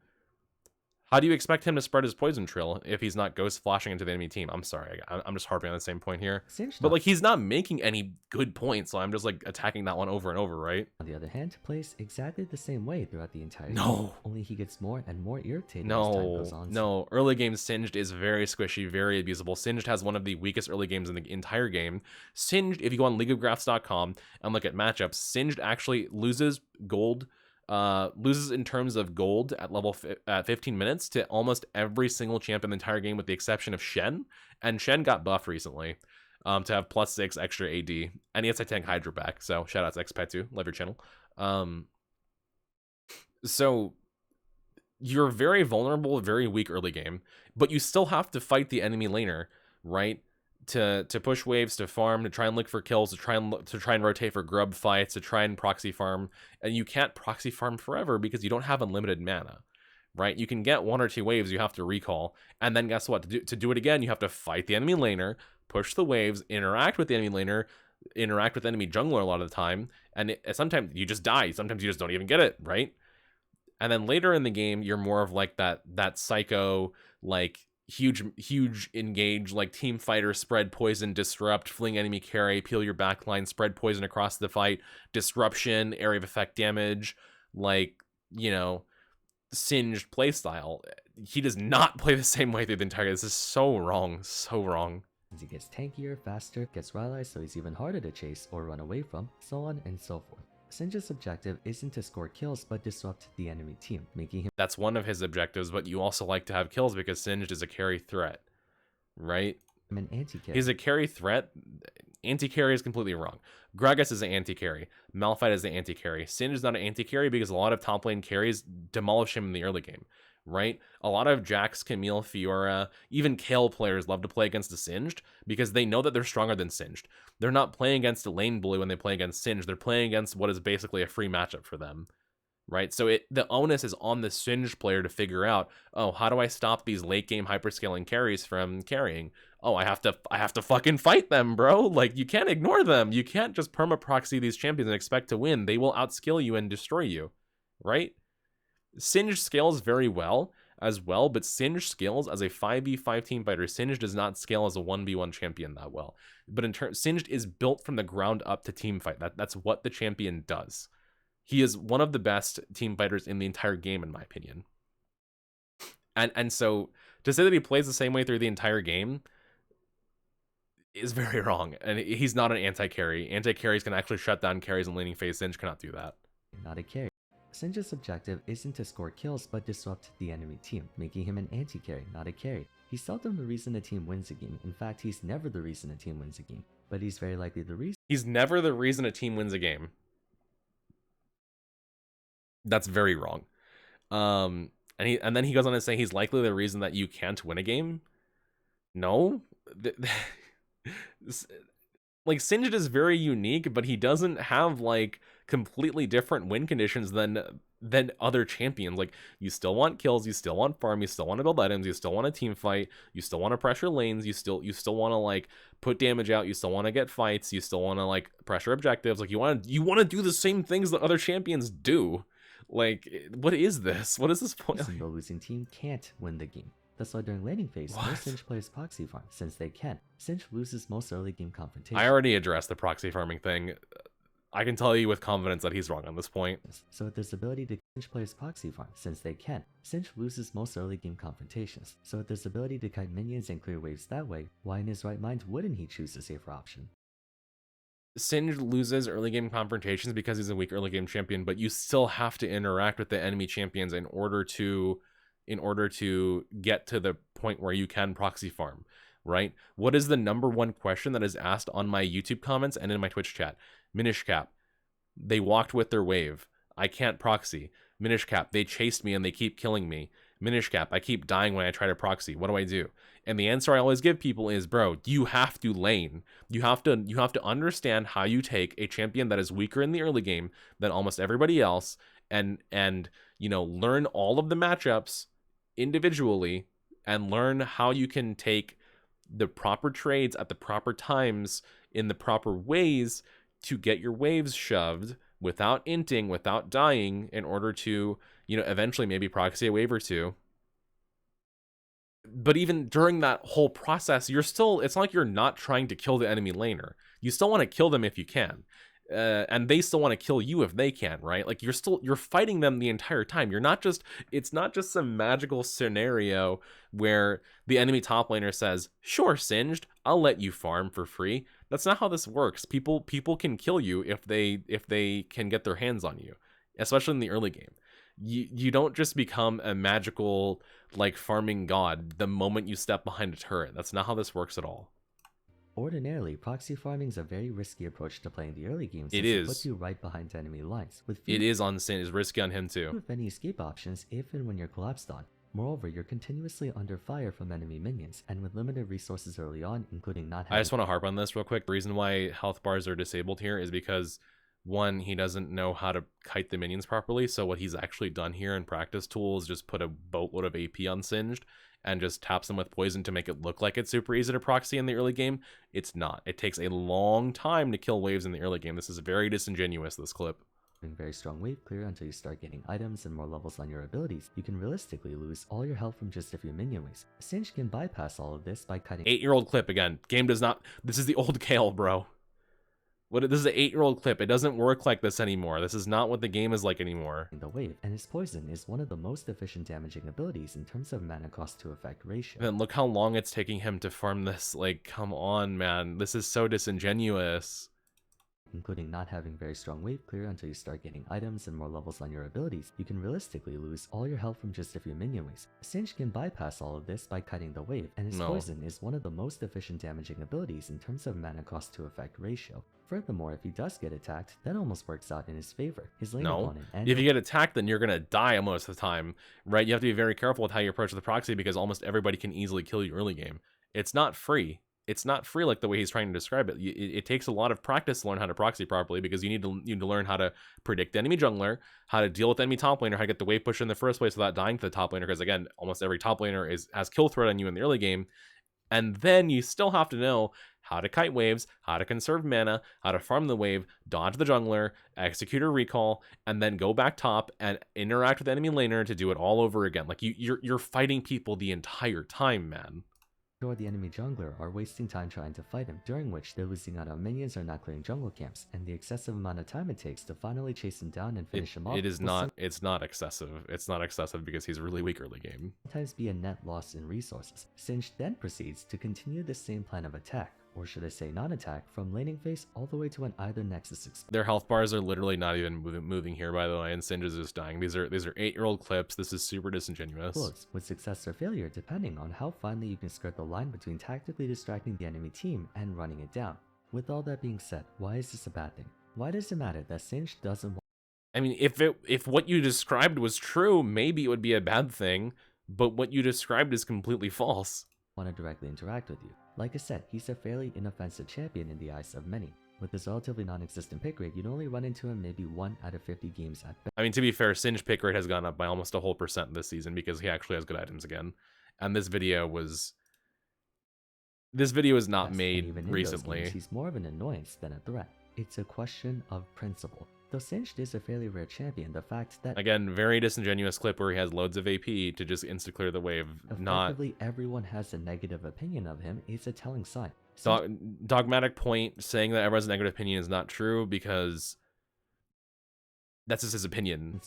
How do you expect him to spread his poison trail if he's not ghost flashing into the enemy team? I'm sorry, I'm just harping on the same point here. But like, he's not making any good points, so I'm just like attacking that one over and over, right? On the other hand, plays exactly the same way throughout the entire game. No. Only he gets more and more irritated as time goes on. No. Early game Singed is very squishy, very abusable. Singed has one of the weakest early games in the entire game. Singed, if you go on leagueofgraphs.com and look at matchups, Singed actually loses gold. Loses in terms of gold at level at 15 minutes to almost every single champ in the entire game with the exception of Shen, and Shen got buffed recently to have +6 extra AD, and he has to tank Hydra back, so shout out to Xpetu, love your channel. So you're very vulnerable, very weak early game, but you still have to fight the enemy laner, right? To push waves, to farm, to try and look for kills, to try and rotate for grub fights, to try and proxy farm, and you can't proxy farm forever because you don't have unlimited mana, right? You can get 1 or 2 waves, you have to recall, and then guess what? To do it again, you have to fight the enemy laner, push the waves, interact with the enemy laner, interact with enemy jungler a lot of the time, and sometimes you just die. Sometimes you just don't even get it, right? And then later in the game, you're more of like that psycho, like huge engage, like team fighter, spread poison, disrupt, fling enemy carry, peel your backline, spread poison across the fight, disruption, area of effect damage, like, you know, Singed playstyle. He does not play the same way through the entire game. This is so wrong, so wrong. He gets tankier, faster, gets rallies so he's even harder to chase or run away from, so on and so forth. Singed's objective isn't to score kills, but disrupt the enemy team, making him— That's one of his objectives, but you also like to have kills because Singed is a carry threat, right? an anti-carry. He's a carry threat. Anti-carry is completely wrong. Gragas is an anti-carry. Malphite is the anti-carry. Singed is not an anti-carry because a lot of top lane carries demolish him in the early game, right? A lot of Jax, Camille, Fiora, even Kayle players love to play against the Singed because they know that they're stronger than Singed. They're not playing against a lane bully when they play against Singed. They're playing against what is basically a free matchup for them, right? So the onus is on the Singed player to figure out, oh, how do I stop these late game hyperscaling carries from carrying? Oh, I have to fucking fight them, bro. Like, you can't ignore them. You can't just perma proxy these champions and expect to win. They will outskill you and destroy you, right? Singed scales very well as well, but Singed scales as a 5v5 team fighter. Singed does not scale as a 1v1 champion that well. But in turn, Singed is built from the ground up to team fight. That's what the champion does. He is one of the best team fighters in the entire game, in my opinion. And so to say that he plays the same way through the entire game is very wrong. And he's not an anti-carry. Anti-carries can actually shut down carries in laning phase. Singed cannot do that. Not a carry. Singed's objective isn't to score kills, but disrupt the enemy team, making him an anti-carry, not a carry. He's seldom the reason a team wins a game. In fact, he's never the reason a team wins a game. But he's very likely the reason— He's never the reason a team wins a game. That's very wrong. And then he goes on to say he's likely the reason that you can't win a game. No. Like, Singed is very unique, but he doesn't have like completely different win conditions than other champions. Like, you still want kills, you still want farm, you still want to build items, you still want a team fight, you still want to pressure lanes, you still want to like put damage out, you still want to get fights, you still want to like pressure objectives. Like, you want to do the same things that other champions do. Like, what is this? What is this point? the losing team can't win the game. That's why during laning phase, most Singed players proxy farm, since they can. Singed loses most early game confrontations. I already addressed the proxy farming thing. I can tell you with confidence that he's wrong on this point. So with this ability to Singed players proxy farm, since they can. Singed loses most early game confrontations. So with this ability to kite minions and clear waves that way, why in his right mind wouldn't he choose the safer option? Singed loses early game confrontations because he's a weak early game champion, but you still have to interact with the enemy champions in order to get to the point where you can proxy farm, right? What is the number one question that is asked on my YouTube comments and in my Twitch chat? Minish Cap, they walked with their wave. I can't proxy. Minish Cap, they chased me and they keep killing me. Minish Cap, I keep dying when I try to proxy. What do I do? And the answer I always give people is, bro, you have to lane. You have to understand how you take a champion that is weaker in the early game than almost everybody else, and learn all of the matchups individually, and learn how you can take the proper trades at the proper times in the proper ways to get your waves shoved without inting, without dying, in order to, eventually maybe proxy a wave or two. But even during that whole process, it's not like you're not trying to kill the enemy laner. You still want to kill them if you can. And they still want to kill you if they can, right? Like you're fighting them the entire time. It's not just some magical scenario where the enemy top laner says, sure, Singed, I'll let you farm for free. That's not how this works. People can kill you if they can get their hands on you, especially in the early game. You don't just become a magical like farming god the moment you step behind a turret. That's not how this works at all. Ordinarily, proxy farming is a very risky approach to playing the early game, It since is. it puts you right behind enemy lines. It is on Sin, is risky on him too. With any escape options if and when you're collapsed on. Moreover, you're continuously under fire from enemy minions, and with limited resources early on, including not having— I just want to harp on this real quick. The reason why health bars are disabled here is because, one, he doesn't know how to kite the minions properly, so what he's actually done here in practice tool is just put a boatload of AP on Singed and just taps them with poison to make it look like it's super easy to proxy in the early game. It's not. It takes a long time to kill waves in the early game. This is very disingenuous, this clip. Very strong wave clear until you start getting items and more levels on your abilities, you can realistically lose all your health from just a few minion waves. Singed can bypass all of this by cutting— 8-year-old clip again. Game does not— This is the old Kale, bro. This is an 8-year-old clip. It doesn't work like this anymore. This is not what the game is like anymore. The wave, and his poison is one of the most efficient damaging abilities in terms of mana cost to effect ratio. And look how long it's taking him to farm this. Like, come on, man. This is so disingenuous. Including not having very strong wave clear until you start getting items and more levels on your abilities, you can realistically lose all your health from just a few minion waves. Singed can bypass all of this by cutting the wave, and his poison is one of the most efficient damaging abilities in terms of mana cost to effect ratio. Furthermore, if he does get attacked, that almost works out in his favor. His lane opponent— if you get attacked, then you're gonna die most of the time, right? You have to be very careful with how you approach the proxy because almost everybody can easily kill you early game. It's not free. It's not free like the way he's trying to describe it. It takes a lot of practice to learn how to proxy properly because you need to learn how to predict the enemy jungler, how to deal with the enemy top laner, how to get the wave push in the first place without dying to the top laner, because again, almost every top laner has kill threat on you in the early game. And then you still have to know how to kite waves, how to conserve mana, how to farm the wave, dodge the jungler, execute a recall, and then go back top and interact with the enemy laner to do it all over again. Like you're fighting people the entire time, man. Or the enemy jungler are wasting time trying to fight him, during which they're losing out on minions or not clearing jungle camps, and the excessive amount of time it takes to finally chase him down and finish him off— It's not excessive. It's not excessive because he's really weak early game. Sometimes be a net loss in resources. Singed then proceeds to continue the same plan of attack, or should I say non-attack, from laning phase all the way to when either Nexus explodes. Their health bars are literally not even moving here, by the way, and Singed is just dying. These are 8-year-old clips. This is super disingenuous. With success or failure depending on how finely you can skirt the line between tactically distracting the enemy team and running it down. With all that being said, why is this a bad thing? Why does it matter that Singed doesn't— I mean, if what you described was true, maybe it would be a bad thing, but what you described is completely false. Want to directly interact with you? Like I said, he's a fairly inoffensive champion in the eyes of many. With his relatively non-existent pick rate, you'd only run into him maybe 1 out of 50 games at best. I mean, to be fair, Singed pick rate has gone up by almost a whole % this season because he actually has good items again. And this video is not made recently. Games, he's more of an annoyance than a threat. It's a question of principle. Though Singed is a fairly rare champion, the fact that— Again, very disingenuous clip where he has loads of AP to just insta-clear the wave. Effectively, everyone has a negative opinion of him is a telling sign. Dogmatic point saying that everyone's negative opinion is not true because that's just his opinion.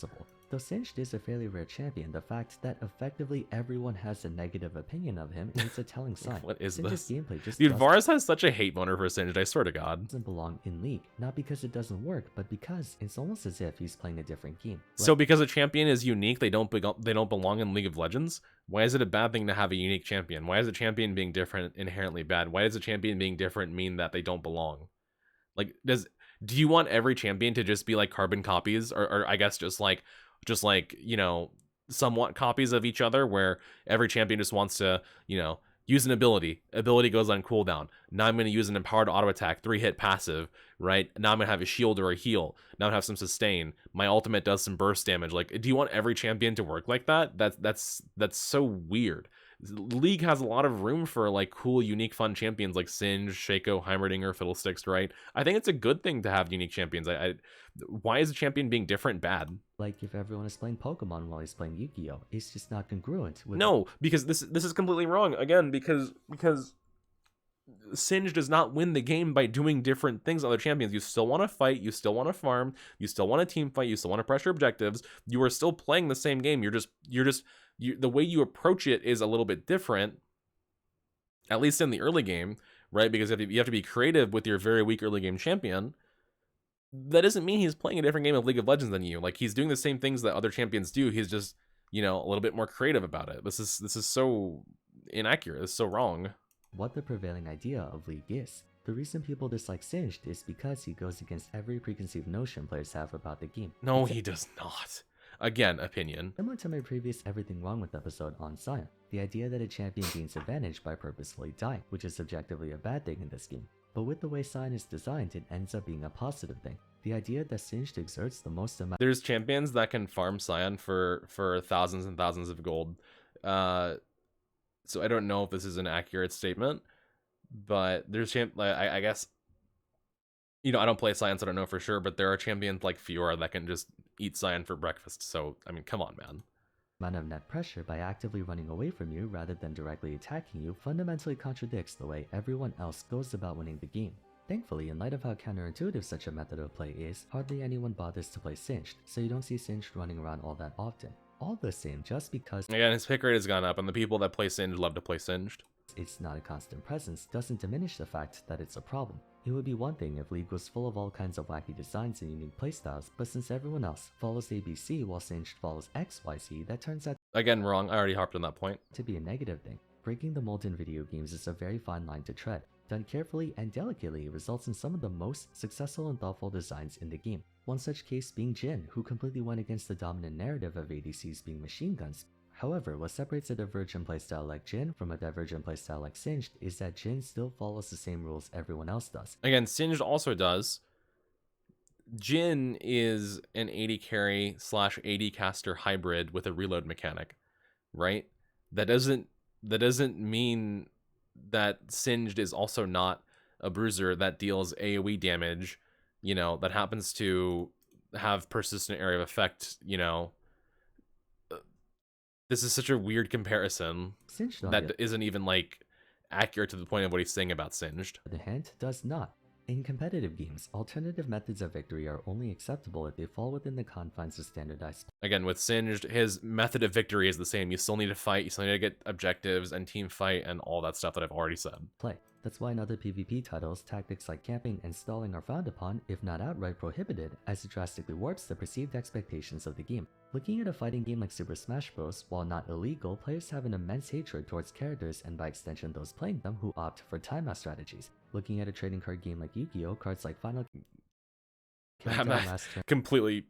Though Singed is a fairly rare champion, the fact that effectively everyone has a negative opinion of him is a telling sign. What is Singed's this? gameplay just Dude, Vars has such a hate boner for Singed, I swear to God. doesn't belong in League, not because it doesn't work, but because it's almost as if he's playing a different game. So because a champion is unique, they don't belong in League of Legends? Why is it a bad thing to have a unique champion? Why is a champion being different inherently bad? Why does a champion being different mean that they don't belong? Like, do you want every champion to just be like carbon copies, or I guess just like you know, somewhat copies of each other, where every champion just wants to, you know, use an ability goes on cooldown, now I'm going to use an empowered auto attack 3-hit passive, right? Now I'm going to have a shield or a heal, now I have some sustain, my ultimate does some burst damage. Like, do you want every champion to work like that? That's so weird. League has a lot of room for like cool, unique, fun champions like Singed, Shaco, Heimerdinger, Fiddlesticks, right? I think it's a good thing to have unique champions. Why is a champion being different bad? Like if everyone is playing Pokemon while he's playing Yu-Gi-Oh! It's just not congruent with... No, because this is completely wrong. Again, because Singed does not win the game by doing different things on other champions. You still want to fight, you still want to farm, you still want to team fight, you still want to pressure objectives. You are still playing the same game. The way you approach it is a little bit different, at least in the early game, right? Because if you have to be creative with your very weak early game champion, that doesn't mean he's playing a different game of League of Legends than you. Like, he's doing the same things that other champions do. He's just, you know, a little bit more creative about it. This is so inaccurate. It's so wrong. What the prevailing idea of League is. The reason people dislike Singed is because he goes against every preconceived notion players have about the game. No, he does not. Again, opinion. Similar to my previous Everything Wrong with episode on Sion, the idea that a champion gains advantage by purposefully dying, which is subjectively a bad thing in this game. But with the way Sion is designed, it ends up being a positive thing. The idea that Singed exerts the most amount... There's champions that can farm Sion for thousands and thousands of gold. So I don't know if this is an accurate statement, but there's I guess, you know, I don't play Sion, so I don't know for sure, but there are champions like Fiora that can just eat Sion for breakfast. So, I mean, come on, man. Amount of net pressure by actively running away from you rather than directly attacking you fundamentally contradicts the way everyone else goes about winning the game. Thankfully, in light of how counterintuitive such a method of play is, hardly anyone bothers to play Singed, so you don't see Singed running around all that often. All the same, just because... Again, his pick rate has gone up, and the people that play Singed love to play Singed. It's not a constant presence doesn't diminish the fact that it's a problem. It would be one thing if League was full of all kinds of wacky designs and unique playstyles, but since everyone else follows ABC while Singed follows XYZ, that turns out Again, wrong. I already harped on that point. to be a negative thing. Breaking the mold in video games is a very fine line to tread. Done carefully and delicately, it results in some of the most successful and thoughtful designs in the game. One such case being Jhin, who completely went against the dominant narrative of ADCs being machine guns. However, what separates a divergent playstyle like Jhin from a divergent playstyle like Singed is that Jhin still follows the same rules everyone else does. Again, Singed also does. Jhin is an AD carry / AD caster hybrid with a reload mechanic, right? That doesn't mean that Singed is also not a bruiser that deals AoE damage, you know, that happens to have persistent area of effect, you know. This is such a weird comparison Singed, on that the isn't even like accurate to the point of what he's saying about Singed. other hand, does not. In competitive games, alternative methods of victory are only acceptable if they fall within the confines of standardized Again, with Singed, his method of victory is the same. You still need to fight, you still need to get objectives and team fight and all that stuff that I've already said. play. That's why in other PvP titles, tactics like camping and stalling are frowned upon, if not outright prohibited, as it drastically warps the perceived expectations of the game. Looking at a fighting game like Super Smash Bros., while not illegal, players have an immense hatred towards characters and by extension those playing them who opt for timeout strategies. Looking at a trading card game like Yu-Gi-Oh!, cards like Final Countdown Last Turn completely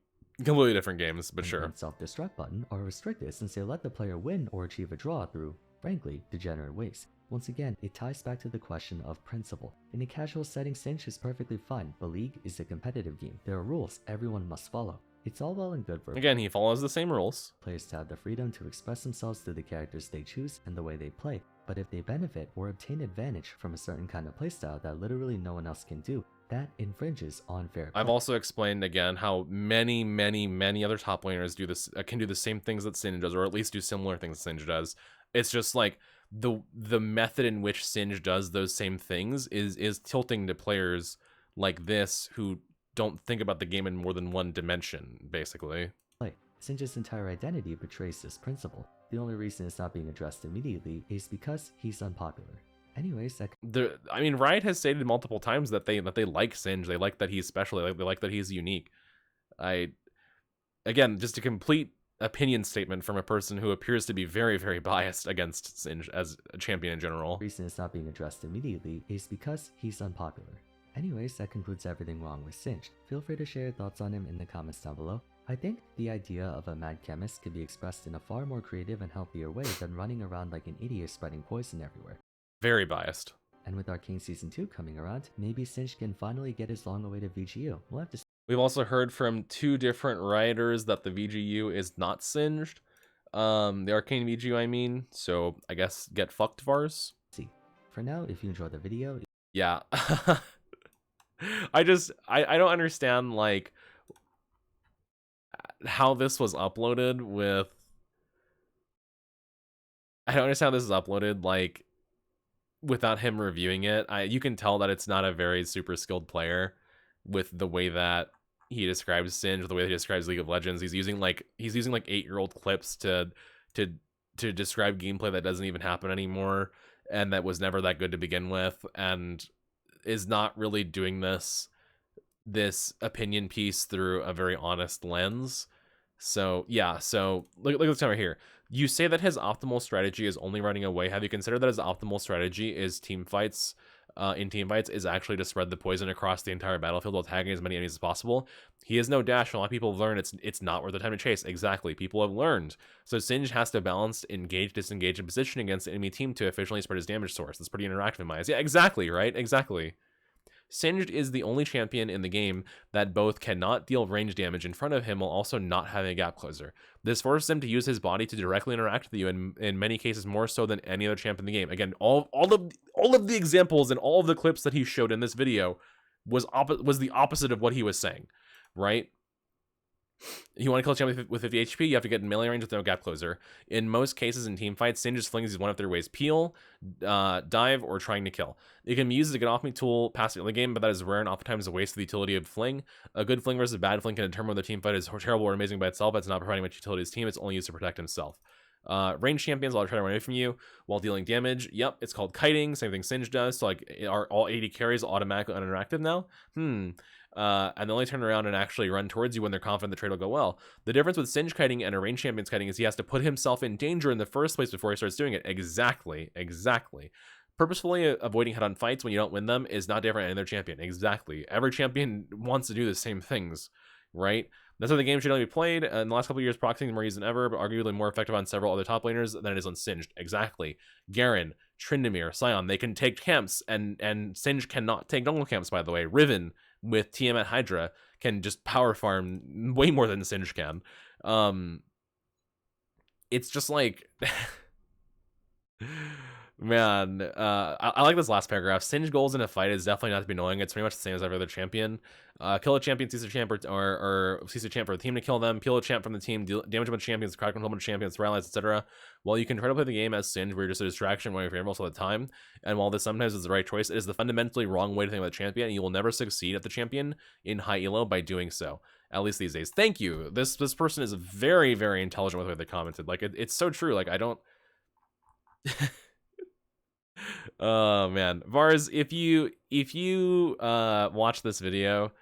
different games, but sure. and self-destruct button are restricted since they let the player win or achieve a draw through, frankly, degenerate ways. Once again, it ties back to the question of principle. In a casual setting, Singed is perfectly fine, but League is a competitive game. There are rules everyone must follow. It's all well and good for Again, he follows the same rules. players to have the freedom to express themselves through the characters they choose and the way they play, but if they benefit or obtain advantage from a certain kind of playstyle that literally no one else can do, that infringes on fair play. I've also explained again how many other top laners do this, can do the same things that Singed does, or at least do similar things that Singed does. It's just like the method in which Singed does those same things is tilting to players like this who don't think about the game in more than one dimension, basically. play. Singe's entire identity betrays this principle. The only reason it's not being addressed immediately is because he's unpopular. Anyways, I mean, Riot has stated multiple times that they like Singe. They like that he's special. They like that he's unique. Again, just a complete opinion statement from a person who appears to be very, very biased against Singe as a champion in general. The reason it's not being addressed immediately is because he's unpopular. Anyways, that concludes everything wrong with Singe. Feel free to share your thoughts on him in the comments down below. I think the idea of a mad chemist could be expressed in a far more creative and healthier way than running around like an idiot spreading poison everywhere. Very biased. And with Arcane Season 2 coming around, maybe Singe can finally get his long-awaited VGU. We'll have to see. We've also heard from 2 different writers that the VGU is not singed. The Arcane VGU, I mean. So I guess get fucked, Vars. For now, if you enjoyed the video... Yeah. I don't understand, like, how this was uploaded with... I don't understand how this is uploaded, like, without him reviewing it. You can tell that it's not a very super skilled player with the way that he describes Singe, the way that he describes League of Legends. He's using like 8-year-old clips to describe gameplay that doesn't even happen anymore and that was never that good to begin with, and is not really doing this opinion piece through a very honest lens. So yeah, so look at this time right here. You say that his optimal strategy is only running away. Have you considered that his optimal strategy is team fights? In team fights is actually to spread the poison across the entire battlefield while tagging as many enemies as possible. He has no dash. A lot of people have learned it's not worth the time to chase. Exactly. People have learned. So Singe has to balance engage, disengage, and position against the enemy team to efficiently spread his damage source. That's pretty interactive in my eyes. Yeah, exactly, right? Exactly. Singed is the only champion in the game that both cannot deal range damage in front of him while also not having a gap closer. This forces him to use his body to directly interact with you, and in many cases more so than any other champ in the game. Again, all of the examples and all of the clips that he showed in this video was the opposite of what he was saying, right? You want to kill a champion with 50 HP, you have to get in melee range with no gap closer. In most cases in team fights, Singe just flings these one of their ways: peel, dive, or trying to kill. It can be used as a get off me tool past the early game, but that is rare and oftentimes a waste of the utility of fling. A good fling versus a bad fling can determine whether the team fight is terrible or amazing by itself. It's not providing much utility to his team, it's only used to protect himself. Range champions will try to run away from you while dealing damage. Yep, it's called kiting. Same thing Singe does. So like, are all 80 carries automatically uninteractive now? And they only turn around and actually run towards you when they're confident the trade will go well. The difference with Singe kiting and a range champion's kiting is he has to put himself in danger in the first place before he starts doing it. Exactly. Purposefully avoiding head-on fights when you don't win them is not different than any other champion. Exactly. Every champion wants to do the same things, right? That's how the game should only be played. In the last couple of years, proxying is more used than ever, but arguably more effective on several other top laners than it is on Singed. Exactly. Garen, Tryndamere, Sion, they can take camps, and Singe cannot take jungle camps, by the way. Riven, with Tiamat Hydra, can just power farm way more than Singe can. It's just like... Man, I like this last paragraph. Singe goals in a fight is definitely not to be annoying. It's pretty much the same as every other champion. Kill a champion, seize a champ, or seize a champ for the team to kill them. Peel a champ from the team, damage a bunch of champions, crack control a bunch of champions, rallies, etc. While you can try to play the game as Singe, where you're just a distraction running for your most of the time, and while this sometimes is the right choice, it is the fundamentally wrong way to think about the champion, and you will never succeed at the champion in high elo by doing so. At least these days. Thank you. This person is very, very intelligent with the way they commented. Like, it's so true. Like, I don't... Oh man, Vars, if you watch this video,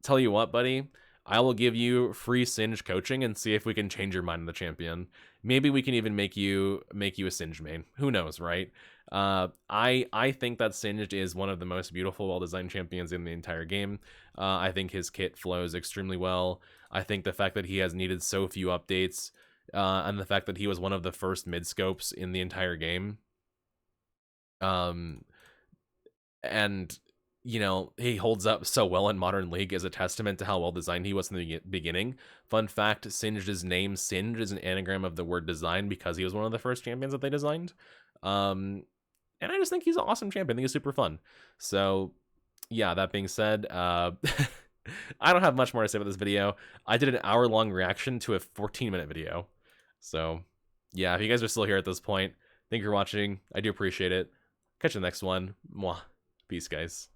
tell you what, buddy, I will give you free Singe coaching and see if we can change your mind on the champion. Maybe we can even make you a Singe main. Who knows, right? I think that Singed is one of the most beautiful, well-designed champions in the entire game. I think his kit flows extremely well. I think the fact that he has needed so few updates, and the fact that he was one of the first mid-scopes in the entire game, and you know, he holds up so well in Modern League is a testament to how well designed he was in the beginning. Fun fact, Singed's name, Singe, is an anagram of the word design because he was one of the first champions that they designed. And I just think he's an awesome champion. I think he's super fun. So yeah, that being said, I don't have much more to say about this video. I did an hour-long reaction to a 14-minute video. So yeah, if you guys are still here at this point, thank you for watching. I do appreciate it. Catch you in the next one. Mwah. Peace, guys.